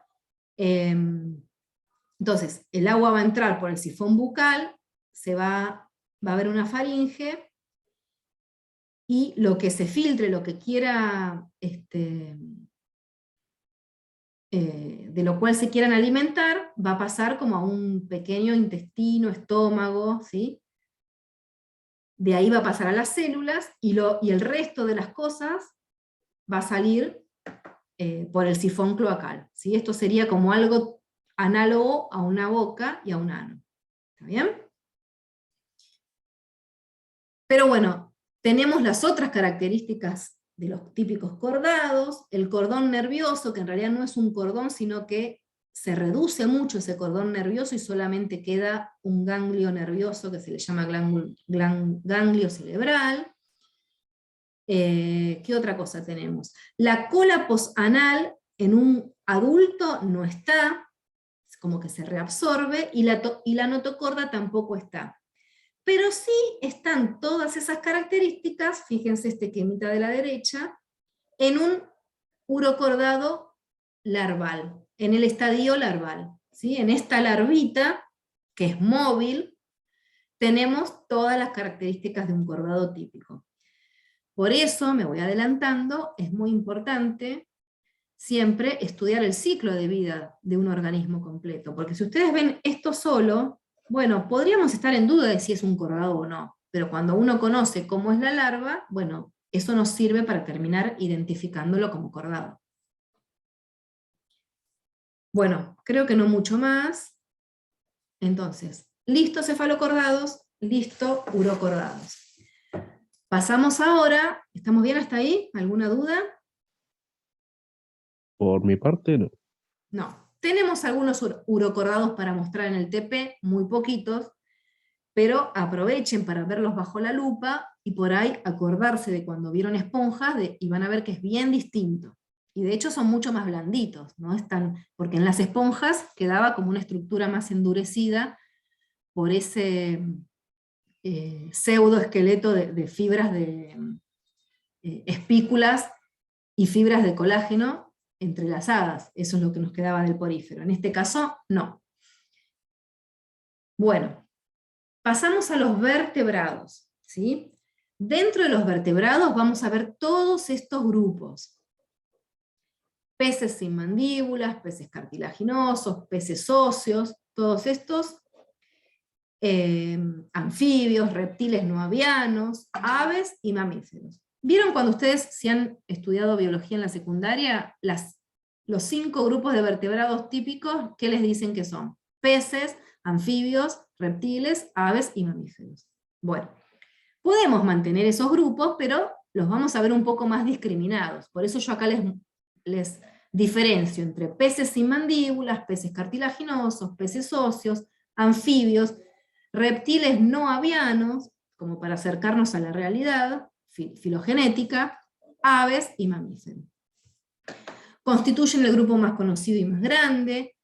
Entonces, el agua va a entrar por el sifón bucal, va a haber una faringe, y lo que se filtre, lo que quiera, de lo cual se quieran alimentar, va a pasar como a un pequeño intestino, estómago, ¿sí? De ahí va a pasar a las células, y el resto de las cosas va a salir por el sifón cloacal, ¿sí? Esto sería como algo análogo a una boca y a un ano. ¿Está bien? Pero bueno, tenemos las otras características de los típicos cordados, el cordón nervioso, que en realidad no es un cordón, sino que se reduce mucho ese cordón nervioso y solamente queda un ganglio nervioso que se le llama ganglio cerebral. ¿Qué otra cosa tenemos? La cola posanal en un adulto no está, es como que se reabsorbe, y la notocorda tampoco está. Pero sí están todas esas características, fíjense este quemita de la derecha, en un urocordado larval, en el estadio larval, ¿sí? En esta larvita, que es móvil, tenemos todas las características de un cordado típico. Por eso, me voy adelantando, es muy importante siempre estudiar el ciclo de vida de un organismo completo, porque si ustedes ven esto solo, bueno, podríamos estar en duda de si es un cordado o no, pero cuando uno conoce cómo es la larva, bueno, eso nos sirve para terminar identificándolo como cordado. Bueno, creo que no mucho más. Entonces, listo cefalocordados, listo urocordados. Pasamos ahora, ¿estamos bien hasta ahí? ¿Alguna duda? Por mi parte, no. No. Tenemos algunos urocordados para mostrar en el TP, muy poquitos, pero aprovechen para verlos bajo la lupa, y por ahí acordarse de cuando vieron esponjas, y van a ver que es bien distinto. Y de hecho son mucho más blanditos, ¿no? Porque en las esponjas quedaba como una estructura más endurecida por ese pseudoesqueleto de fibras de espículas y fibras de colágeno entrelazadas. Eso es lo que nos quedaba del porífero. En este caso, no. Bueno, pasamos a los vertebrados, ¿sí? Dentro de los vertebrados vamos a ver todos estos grupos. Peces sin mandíbulas, peces cartilaginosos, peces óseos, todos estos, anfibios, reptiles no avianos, aves y mamíferos. ¿Vieron cuando ustedes, si han estudiado biología en la secundaria, los 5 grupos de vertebrados típicos, qué les dicen que son? Peces, anfibios, reptiles, aves y mamíferos. Bueno, podemos mantener esos grupos, pero los vamos a ver un poco más discriminados. Por eso yo acá les diferencio entre peces sin mandíbulas, peces cartilaginosos, peces óseos, anfibios, reptiles no avianos, como para acercarnos a la realidad filogenética, aves y mamíferos. Constituyen el grupo más conocido y más grande.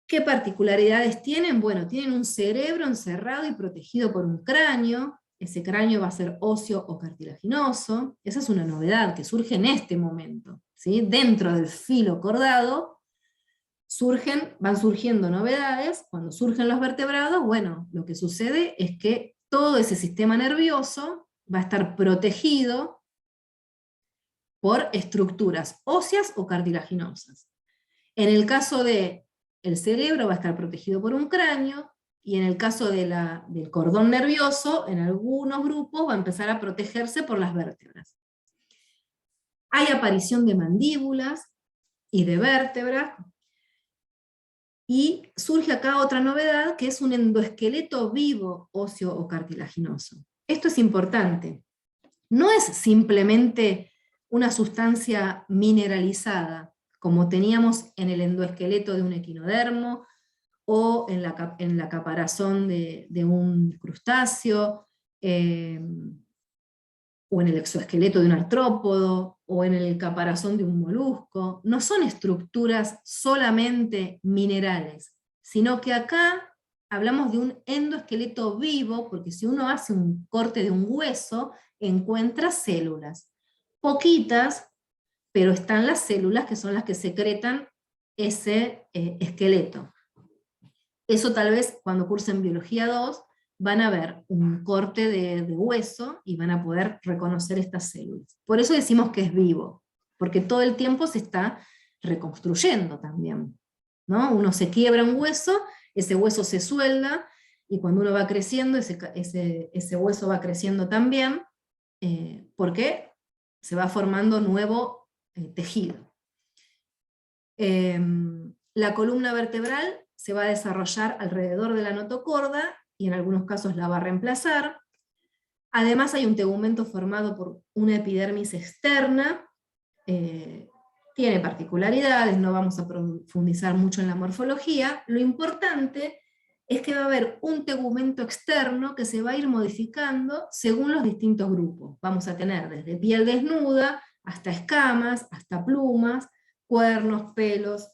¿Qué particularidades tienen? Bueno, tienen un cerebro encerrado y protegido por un cráneo. Ese cráneo va a ser óseo o cartilaginoso. Esa es una novedad que surge en este momento, ¿sí? Dentro del filo cordado van surgiendo novedades. Cuando surgen los vertebrados, bueno, lo que sucede es que todo ese sistema nervioso va a estar protegido por estructuras óseas o cartilaginosas. En el caso del cerebro va a estar protegido por un cráneo, y en el caso del cordón nervioso, en algunos grupos va a empezar a protegerse por las vértebras. Hay aparición de mandíbulas y de vértebras, y surge acá otra novedad, que es un endoesqueleto vivo óseo o cartilaginoso. Esto es importante. No es simplemente una sustancia mineralizada, como teníamos en el endoesqueleto de un equinodermo, o en la caparazón de un crustáceo, o en el exoesqueleto de un artrópodo, o en el caparazón de un molusco. No son estructuras solamente minerales, sino que acá hablamos de un endoesqueleto vivo, porque si uno hace un corte de un hueso, encuentra células. Poquitas, pero están las células que son las que secretan ese esqueleto. Eso tal vez cuando cursen Biología 2 van a ver un corte de hueso y van a poder reconocer estas células. Por eso decimos que es vivo, porque todo el tiempo se está reconstruyendo también, ¿no? Uno se quiebra un hueso, ese hueso se suelda, y cuando uno va creciendo, ese hueso va creciendo también, porque se va formando nuevo tejido. La columna vertebral se va a desarrollar alrededor de la notocorda, y en algunos casos la va a reemplazar. Además hay un tegumento formado por una epidermis externa, tiene particularidades, no vamos a profundizar mucho en la morfología. Lo importante es que va a haber un tegumento externo que se va a ir modificando según los distintos grupos. Vamos a tener desde piel desnuda, hasta escamas, hasta plumas, cuernos, pelos,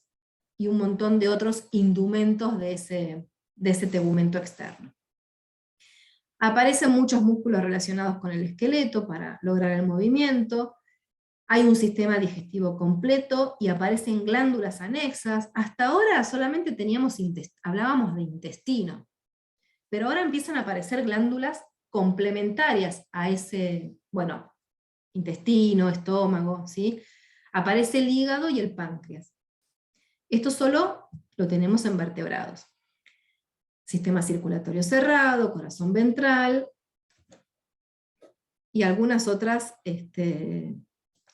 y un montón de otros indumentos de ese tegumento externo. Aparecen muchos músculos relacionados con el esqueleto para lograr el movimiento, hay un sistema digestivo completo y aparecen glándulas anexas. Hasta ahora solamente hablábamos de intestino, pero ahora empiezan a aparecer glándulas complementarias a ese, bueno, intestino, estómago, ¿sí? Aparece el hígado y el páncreas. Esto solo lo tenemos en vertebrados. Sistema circulatorio cerrado, corazón ventral, y algunas otras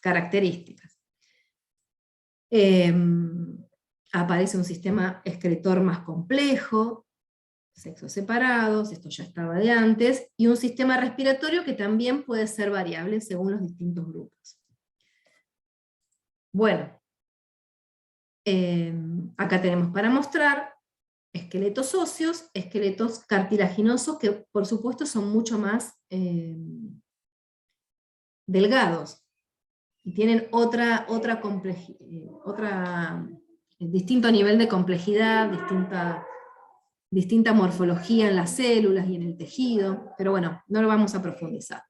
características. Aparece un sistema excretor más complejo, sexos separados, esto ya estaba de antes, y un sistema respiratorio que también puede ser variable según los distintos grupos. Bueno, acá tenemos para mostrar esqueletos óseos, esqueletos cartilaginosos, que por supuesto son mucho más delgados, y tienen distinto nivel de complejidad, distinta morfología en las células y en el tejido, pero bueno, no lo vamos a profundizar.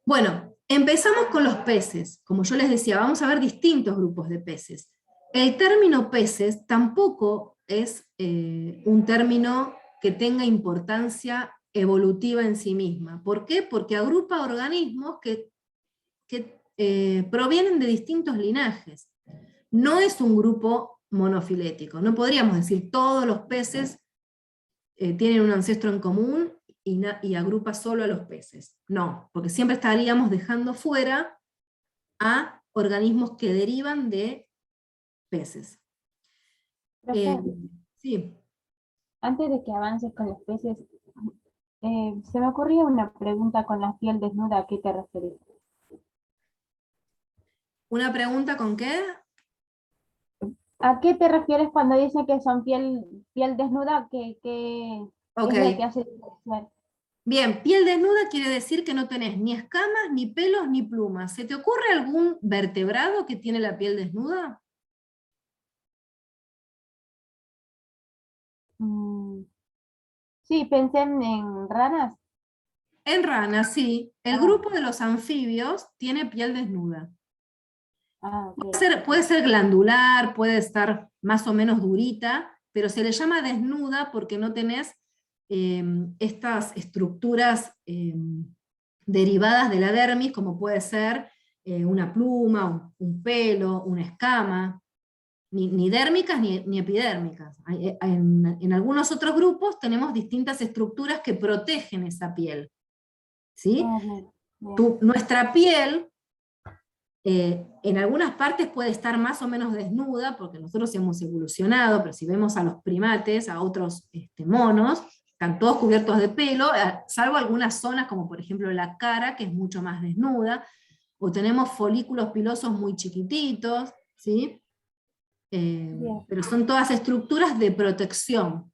Bueno, empezamos con los peces. Como yo les decía, vamos a ver distintos grupos de peces. El término peces tampoco es un término que tenga importancia evolutiva en sí misma. ¿Por qué? Porque agrupa organismos que provienen de distintos linajes. No es un grupo monofilético. No podríamos decir todos los peces tienen un ancestro en común y agrupa solo a los peces. No, porque siempre estaríamos dejando fuera a organismos que derivan de peces. Profe, Sí. antes de que avances con los peces, se me ocurría una pregunta con la piel desnuda. ¿A qué te referís? ¿Una pregunta con qué? ¿A qué te refieres cuando dice que son piel desnuda? ¿Qué Ok. es lo que hace diferenciar? Bien, piel desnuda quiere decir que no tenés ni escamas, ni pelos, ni plumas. ¿Se te ocurre algún vertebrado que tiene la piel desnuda? Sí, pensé en ranas. En ranas, sí. El grupo de los anfibios tiene piel desnuda. Ok. Puede ser glandular, puede estar más o menos durita, pero se le llama desnuda porque no tenés estas estructuras derivadas de la dermis, como puede ser una pluma, un pelo, una escama, ni dérmicas ni epidérmicas. En algunos otros grupos tenemos distintas estructuras que protegen esa piel, ¿sí? Bien. Nuestra piel En algunas partes puede estar más o menos desnuda, porque nosotros hemos evolucionado, pero si vemos a los primates, a otros monos, están todos cubiertos de pelo, salvo algunas zonas, como por ejemplo la cara, que es mucho más desnuda, o tenemos folículos pilosos muy chiquititos, ¿sí? Pero son todas estructuras de protección.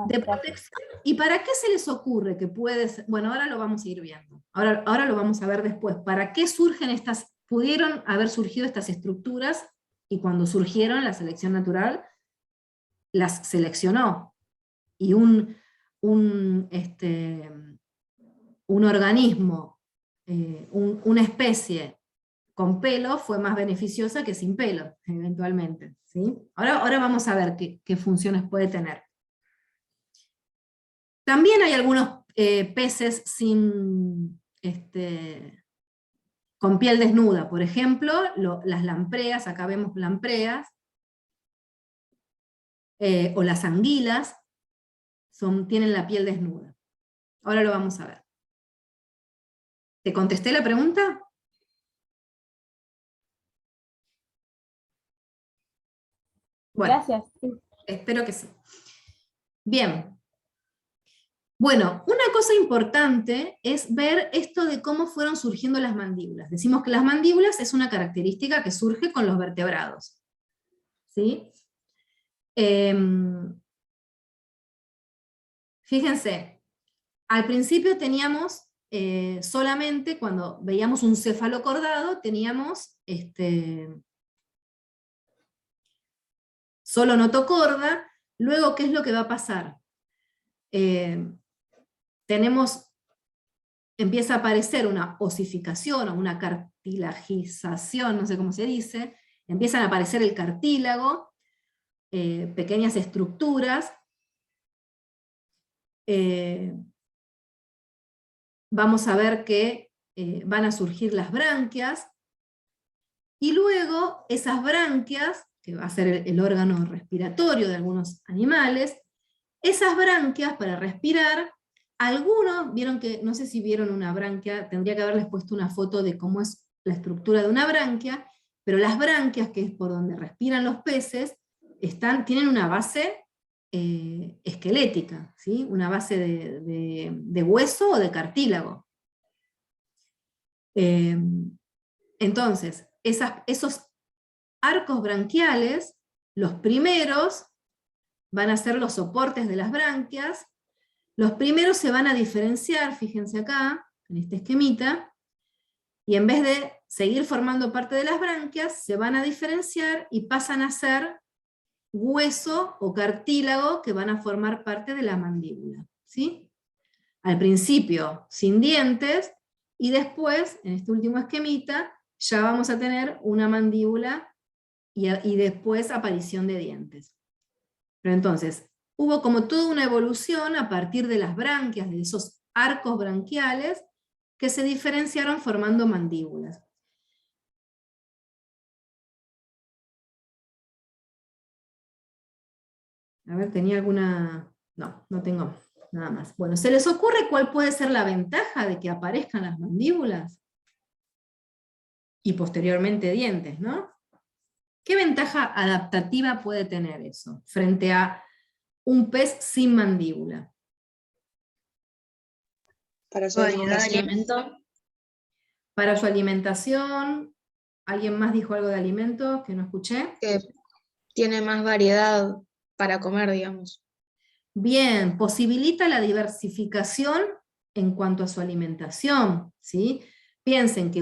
De protección, ¿y para qué se les ocurre que puede ser? Bueno, ahora lo vamos a ir viendo. Ahora lo vamos a ver después. ¿Para qué surgen pudieron haber surgido estas estructuras? Y cuando surgieron, la selección natural las seleccionó. Y un organismo, una especie con pelo fue más beneficiosa que sin pelo, eventualmente, ¿sí? Ahora vamos a ver qué funciones puede tener. También hay algunos peces con piel desnuda, por ejemplo, las lampreas, acá vemos lampreas, o las anguilas, tienen la piel desnuda. Ahora lo vamos a ver. ¿Te contesté la pregunta? Bueno, Gracias. Sí. espero que sí. Bien. Bueno, una cosa importante es ver esto de cómo fueron surgiendo las mandíbulas. Decimos que las mandíbulas es una característica que surge con los vertebrados, ¿sí? Fíjense, al principio teníamos solamente, cuando veíamos un cefalocordado, teníamos solo notocorda. Luego, ¿qué es lo que va a pasar? Empieza a aparecer una osificación o una cartilagización, no sé cómo se dice, empiezan a aparecer el cartílago, pequeñas estructuras, vamos a ver que van a surgir las branquias, y luego esas branquias, que va a ser el órgano respiratorio de algunos animales, esas branquias para respirar, algunos vieron que, no sé si vieron una branquia, tendría que haberles puesto una foto de cómo es la estructura de una branquia, pero las branquias, que es por donde respiran los peces, tienen una base esquelética, ¿sí? Una base de hueso o de cartílago. Entonces, esos arcos branquiales, los primeros, van a ser los soportes de las branquias. Los primeros se van a diferenciar, fíjense acá, en este esquemita, y en vez de seguir formando parte de las branquias, se van a diferenciar y pasan a ser hueso o cartílago que van a formar parte de la mandíbula, ¿sí? Al principio sin dientes, y después, en este último esquemita, ya vamos a tener una mandíbula y después aparición de dientes. Pero entonces, hubo como toda una evolución a partir de las branquias, de esos arcos branquiales, que se diferenciaron formando mandíbulas. A ver, ¿tenía alguna? No, no tengo nada más. Bueno, ¿se les ocurre cuál puede ser la ventaja de que aparezcan las mandíbulas? Y posteriormente dientes, ¿no? ¿Qué ventaja adaptativa puede tener eso frente a un pez sin mandíbula? Para su Variedad de alimentación. alimento. Para su alimentación, ¿alguien más dijo algo de alimentos que no escuché? Que tiene más variedad para comer, digamos. Bien, posibilita la diversificación en cuanto a su alimentación, ¿sí? Piensen que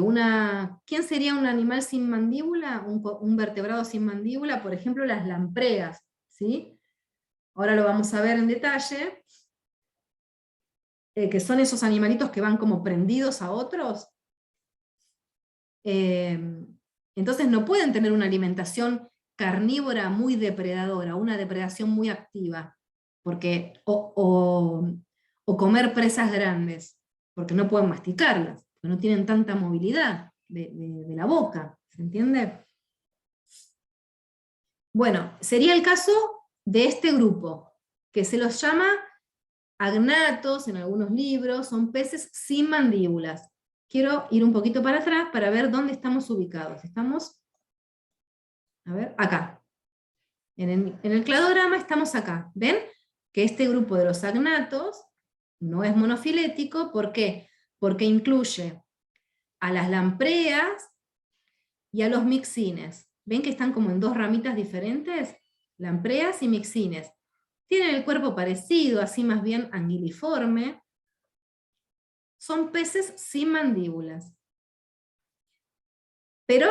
¿quién sería un animal sin mandíbula? Un vertebrado sin mandíbula, por ejemplo, las lampreas, ¿sí? Ahora lo vamos a ver en detalle, que son esos animalitos que van como prendidos a otros. Entonces no pueden tener una alimentación carnívora muy depredadora, una depredación muy activa, porque, o comer presas grandes, porque no pueden masticarlas, porque no tienen tanta movilidad de la boca, ¿se entiende? Bueno, sería el caso de este grupo, que se los llama agnatos en algunos libros, son peces sin mandíbulas. quiero ir un poquito para atrás para ver dónde estamos ubicados. Estamos, a ver, acá. En el cladograma estamos acá. ¿Ven? Que este grupo de los agnatos no es monofilético. ¿Por qué? Porque incluye a las lampreas y a los mixines. ¿Ven que están como en dos ramitas diferentes? Lampreas y mixines. Tienen el cuerpo parecido, así más bien anguiliforme. Son peces sin mandíbulas. Pero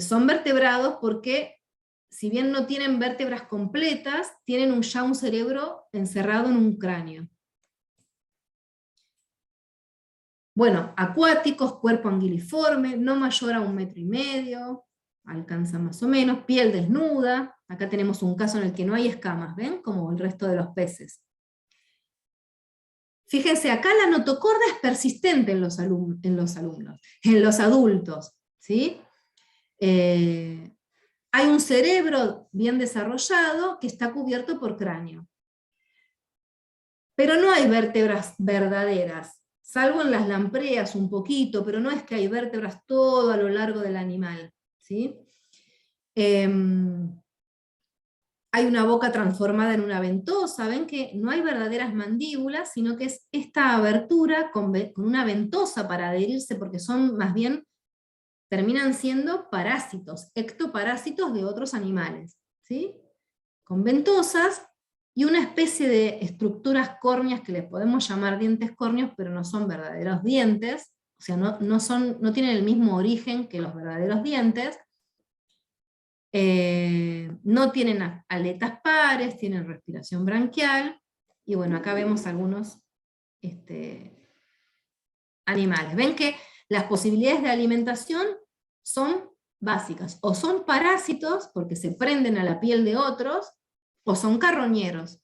son vertebrados porque, si bien no tienen vértebras completas, tienen ya un cerebro encerrado en un cráneo. Bueno, acuáticos, cuerpo anguiliforme, no mayor a 1,5 metros, alcanza más o menos, piel desnuda. Acá tenemos un caso en el que no hay escamas, ¿ven? Como el resto de los peces. Fíjense, acá la notocorda es persistente en los adultos, ¿sí? Hay un cerebro bien desarrollado que está cubierto por cráneo. Pero no hay vértebras verdaderas, salvo en las lampreas un poquito, pero no es que hay vértebras todo a lo largo del animal, ¿sí? Hay una boca transformada en una ventosa. Ven que no hay verdaderas mandíbulas, sino que es esta abertura con una ventosa para adherirse, porque son más bien, terminan siendo parásitos, ectoparásitos de otros animales, ¿sí? Con ventosas y una especie de estructuras córneas que les podemos llamar dientes córneos, pero no son verdaderos dientes, o sea, no tienen el mismo origen que los verdaderos dientes. No tienen aletas pares, tienen respiración branquial, y bueno, acá vemos algunos animales. Ven que las posibilidades de alimentación son básicas, o son parásitos, porque se prenden a la piel de otros, o son carroñeros,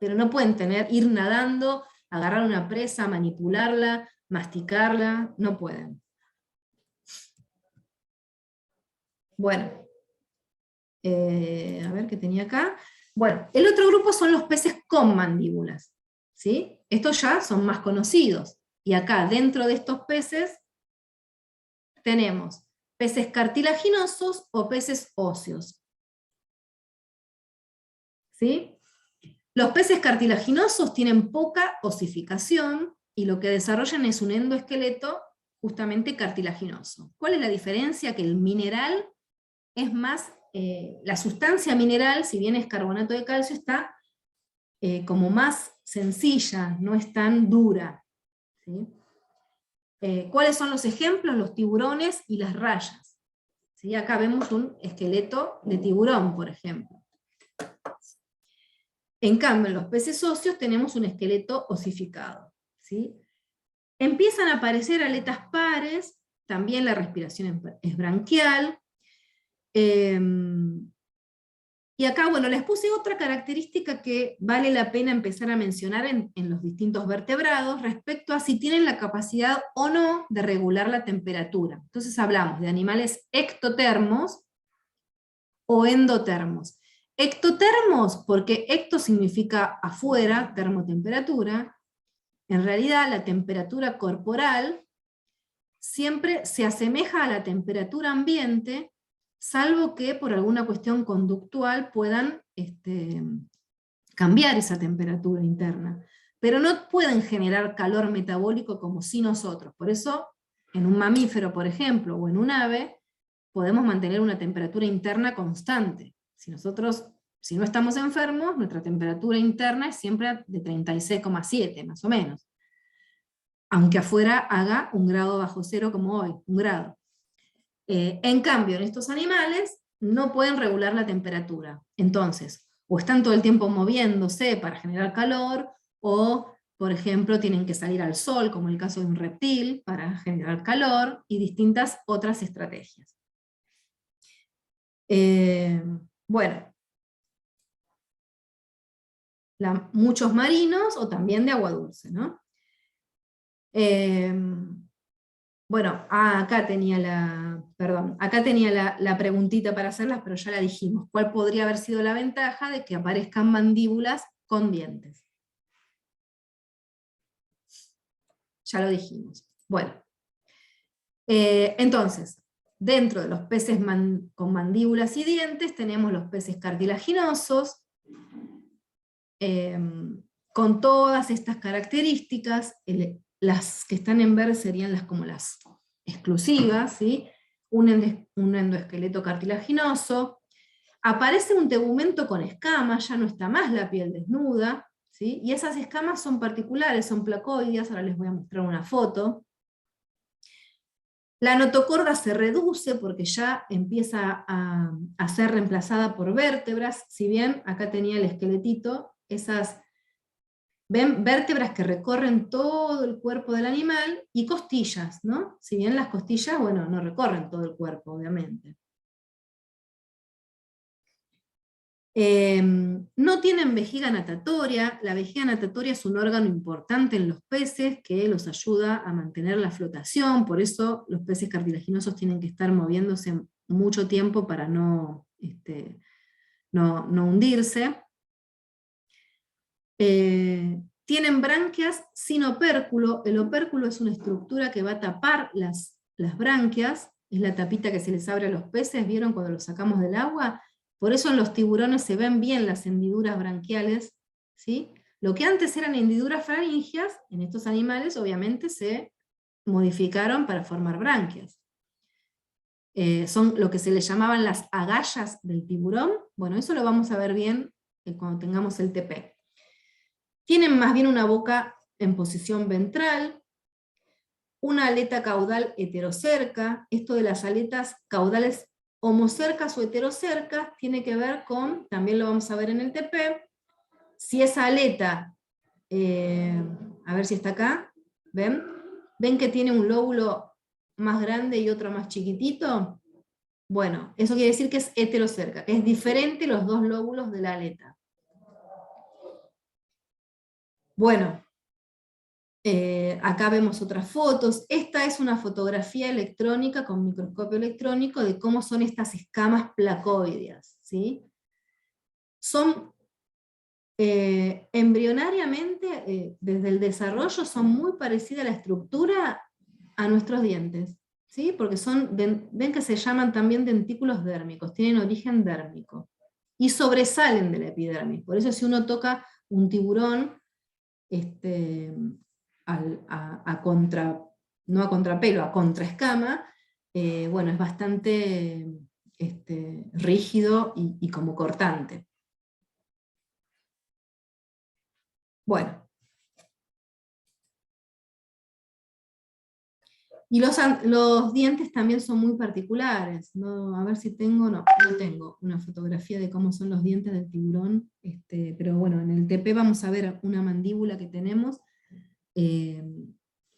pero no pueden ir nadando, agarrar una presa, manipularla, masticarla, no pueden. Bueno. A ver qué tenía acá. Bueno, el otro grupo son los peces con mandíbulas, ¿sí? Estos ya son más conocidos. Y acá, dentro de estos peces, tenemos peces cartilaginosos o peces óseos, ¿sí? Los peces cartilaginosos tienen poca osificación, y lo que desarrollan es un endoesqueleto justamente cartilaginoso. ¿Cuál es la diferencia? Que el mineral es más... la sustancia mineral, si bien es carbonato de calcio, está como más sencilla, no es tan dura, ¿sí? ¿Cuáles son los ejemplos? Los tiburones y las rayas, ¿sí? Acá vemos un esqueleto de tiburón, por ejemplo. En cambio, en los peces óseos tenemos un esqueleto osificado, ¿sí? Empiezan a aparecer aletas pares, también la respiración es branquial. Y acá, bueno, les puse otra característica que vale la pena empezar a mencionar en los distintos vertebrados respecto a si tienen la capacidad o no de regular la temperatura. Entonces hablamos de animales ectotermos o endotermos. Ectotermos, porque ecto significa afuera, termotemperatura. En realidad la temperatura corporal siempre se asemeja a la temperatura ambiente, salvo que por alguna cuestión conductual puedan cambiar esa temperatura interna. Pero no pueden generar calor metabólico como si nosotros. Por eso, en un mamífero, por ejemplo, o en un ave, podemos mantener una temperatura interna constante. Si no estamos enfermos, nuestra temperatura interna es siempre de 36,7, más o menos. Aunque afuera haga 1 grado bajo cero como hoy, 1 grado. En cambio, en estos animales no pueden regular la temperatura. Entonces, o están todo el tiempo moviéndose para generar calor, o, por ejemplo, tienen que salir al sol, como el caso de un reptil, para generar calor, y distintas otras estrategias. Bueno, muchos marinos, o también de agua dulce, ¿no? Bueno, acá tenía la preguntita para hacerlas, pero ya la dijimos. ¿Cuál podría haber sido la ventaja de que aparezcan mandíbulas con dientes? Ya lo dijimos. Bueno, entonces, dentro de los peces con mandíbulas y dientes tenemos los peces cartilaginosos, con todas estas características. Las que están en verde serían como las exclusivas, ¿sí? Un endoesqueleto cartilaginoso. Aparece un tegumento con escamas, ya no está más la piel desnuda, ¿sí? Y esas escamas son particulares, son placoideas, ahora les voy a mostrar una foto. La notocorda se reduce porque ya empieza a ser reemplazada por vértebras, si bien acá tenía el esqueletito, esas vértebras que recorren todo el cuerpo del animal, y costillas, ¿no? Si bien las costillas, bueno, no recorren todo el cuerpo, obviamente. No tienen vejiga natatoria. La vejiga natatoria es un órgano importante en los peces que los ayuda a mantener la flotación, por eso los peces cartilaginosos tienen que estar moviéndose mucho tiempo para no hundirse. Tienen branquias sin opérculo. El opérculo es una estructura que va a tapar las branquias, es la tapita que se les abre a los peces, ¿vieron cuando los sacamos del agua? Por eso en los tiburones se ven bien las hendiduras branquiales, ¿sí? Lo que antes eran hendiduras faringias, en estos animales obviamente se modificaron para formar branquias. Son lo que se le llamaban las agallas del tiburón. Bueno, eso lo vamos a ver bien cuando tengamos el TP. Tienen más bien una boca en posición ventral, una aleta caudal heterocerca. Esto de las aletas caudales homocercas o heterocercas tiene que ver con, también lo vamos a ver en el TP, si esa aleta, a ver si está acá, ¿ven? ¿Ven que tiene un lóbulo más grande y otro más chiquitito? Bueno, eso quiere decir que es heterocerca, que es diferente los dos lóbulos de la aleta. Bueno, acá vemos otras fotos. Esta es una fotografía electrónica con microscopio electrónico de cómo son estas escamas placoideas, ¿sí? Son embrionariamente, desde el desarrollo, son muy parecidas a la estructura a nuestros dientes, ¿sí? Porque ven que se llaman también dentículos dérmicos, tienen origen dérmico, y sobresalen de la epidermis. Por eso si uno toca un tiburón, no a contrapelo, a contraescama, bueno, es bastante rígido y como cortante. Bueno. Y los dientes también son muy particulares, ¿no? A ver si tengo, no tengo una fotografía de cómo son los dientes del tiburón, pero bueno, en el TP vamos a ver una mandíbula que tenemos,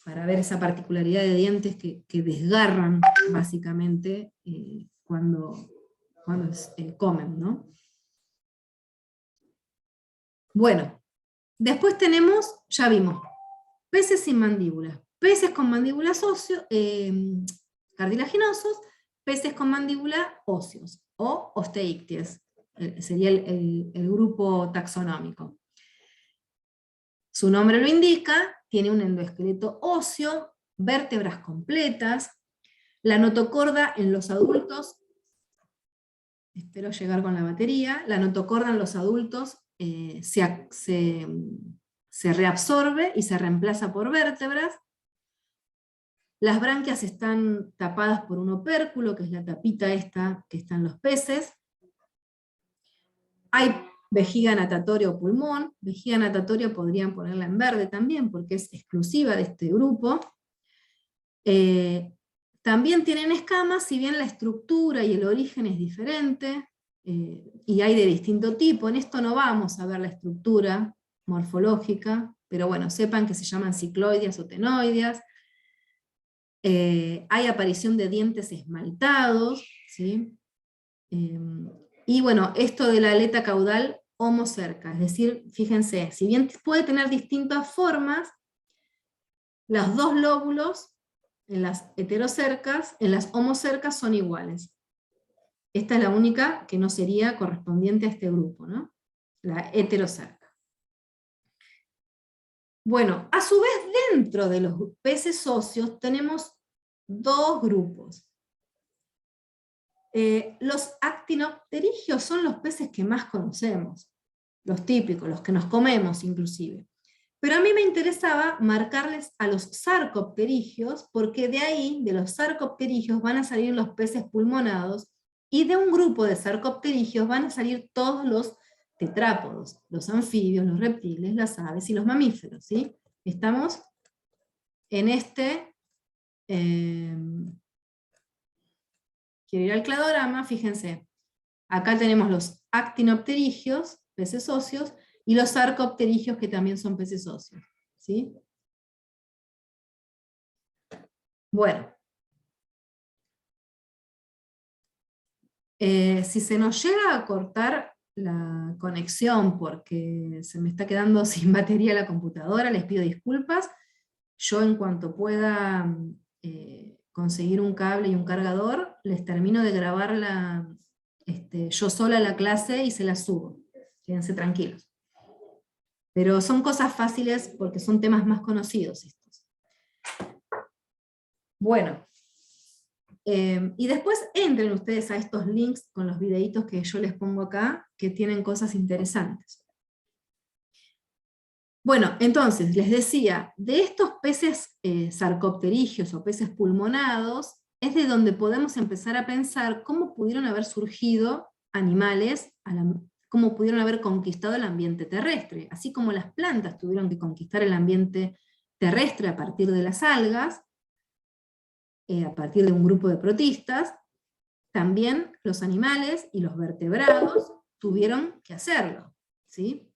para ver esa particularidad de dientes que desgarran básicamente cuando comen, ¿no? Bueno, después tenemos, ya vimos, peces sin mandíbula. Peces con mandíbulas cartilaginosos, peces con mandíbula óseos, o osteícteas, sería el grupo taxonómico. Su nombre lo indica, tiene un endoesqueleto óseo, vértebras completas, la notocorda en los adultos, espero llegar con la batería, la notocorda en los adultos se reabsorbe y se reemplaza por vértebras. Las branquias están tapadas por un opérculo, que es la tapita esta que está en los peces. Hay vejiga natatoria o pulmón. Vejiga natatoria podrían ponerla en verde también, porque es exclusiva de este grupo. También tienen escamas, si bien la estructura y el origen es diferente, y hay de distinto tipo. En esto no vamos a ver la estructura morfológica, pero bueno, sepan que se llaman cicloideas o tenoideas. Hay aparición de dientes esmaltados, ¿sí? Y bueno, esto de la aleta caudal homocerca, es decir, fíjense, si bien puede tener distintas formas, los dos lóbulos en las heterocercas, en las homocercas son iguales. Esta es la única que no sería correspondiente a este grupo, ¿no? La heterocerca. Bueno, a su vez dentro de los peces óseos tenemos dos grupos. Los actinopterigios son los peces que más conocemos, los típicos, los que nos comemos inclusive. Pero a mí me interesaba marcarles a los sarcopterigios, porque de ahí, de los sarcopterigios, van a salir los peces pulmonados, y de un grupo de sarcopterigios van a salir todos los tetrápodos, los anfibios, los reptiles, las aves y los mamíferos, ¿sí? Estamos en este... quiero ir al cladograma, fíjense. Acá tenemos los actinopterigios, peces óseos, y los sarcopterigios, que también son peces óseos, ¿sí? Bueno. Si se nos llega a cortar la conexión porque se me está quedando sin batería la computadora, les pido disculpas. Yo en cuanto pueda conseguir un cable y un cargador, les termino de grabar yo sola la clase y se la subo. Quédense tranquilos. Pero son cosas fáciles porque son temas más conocidos estos. Bueno. Y después entren ustedes a estos links con los videitos que yo les pongo acá, que tienen cosas interesantes. Bueno, entonces, les decía, de estos peces sarcopterigios o peces pulmonados, es de donde podemos empezar a pensar cómo pudieron haber surgido animales, cómo pudieron haber conquistado el ambiente terrestre, así como las plantas tuvieron que conquistar el ambiente terrestre a partir de las algas, a partir de un grupo de protistas, también los animales y los vertebrados tuvieron que hacerlo, ¿sí?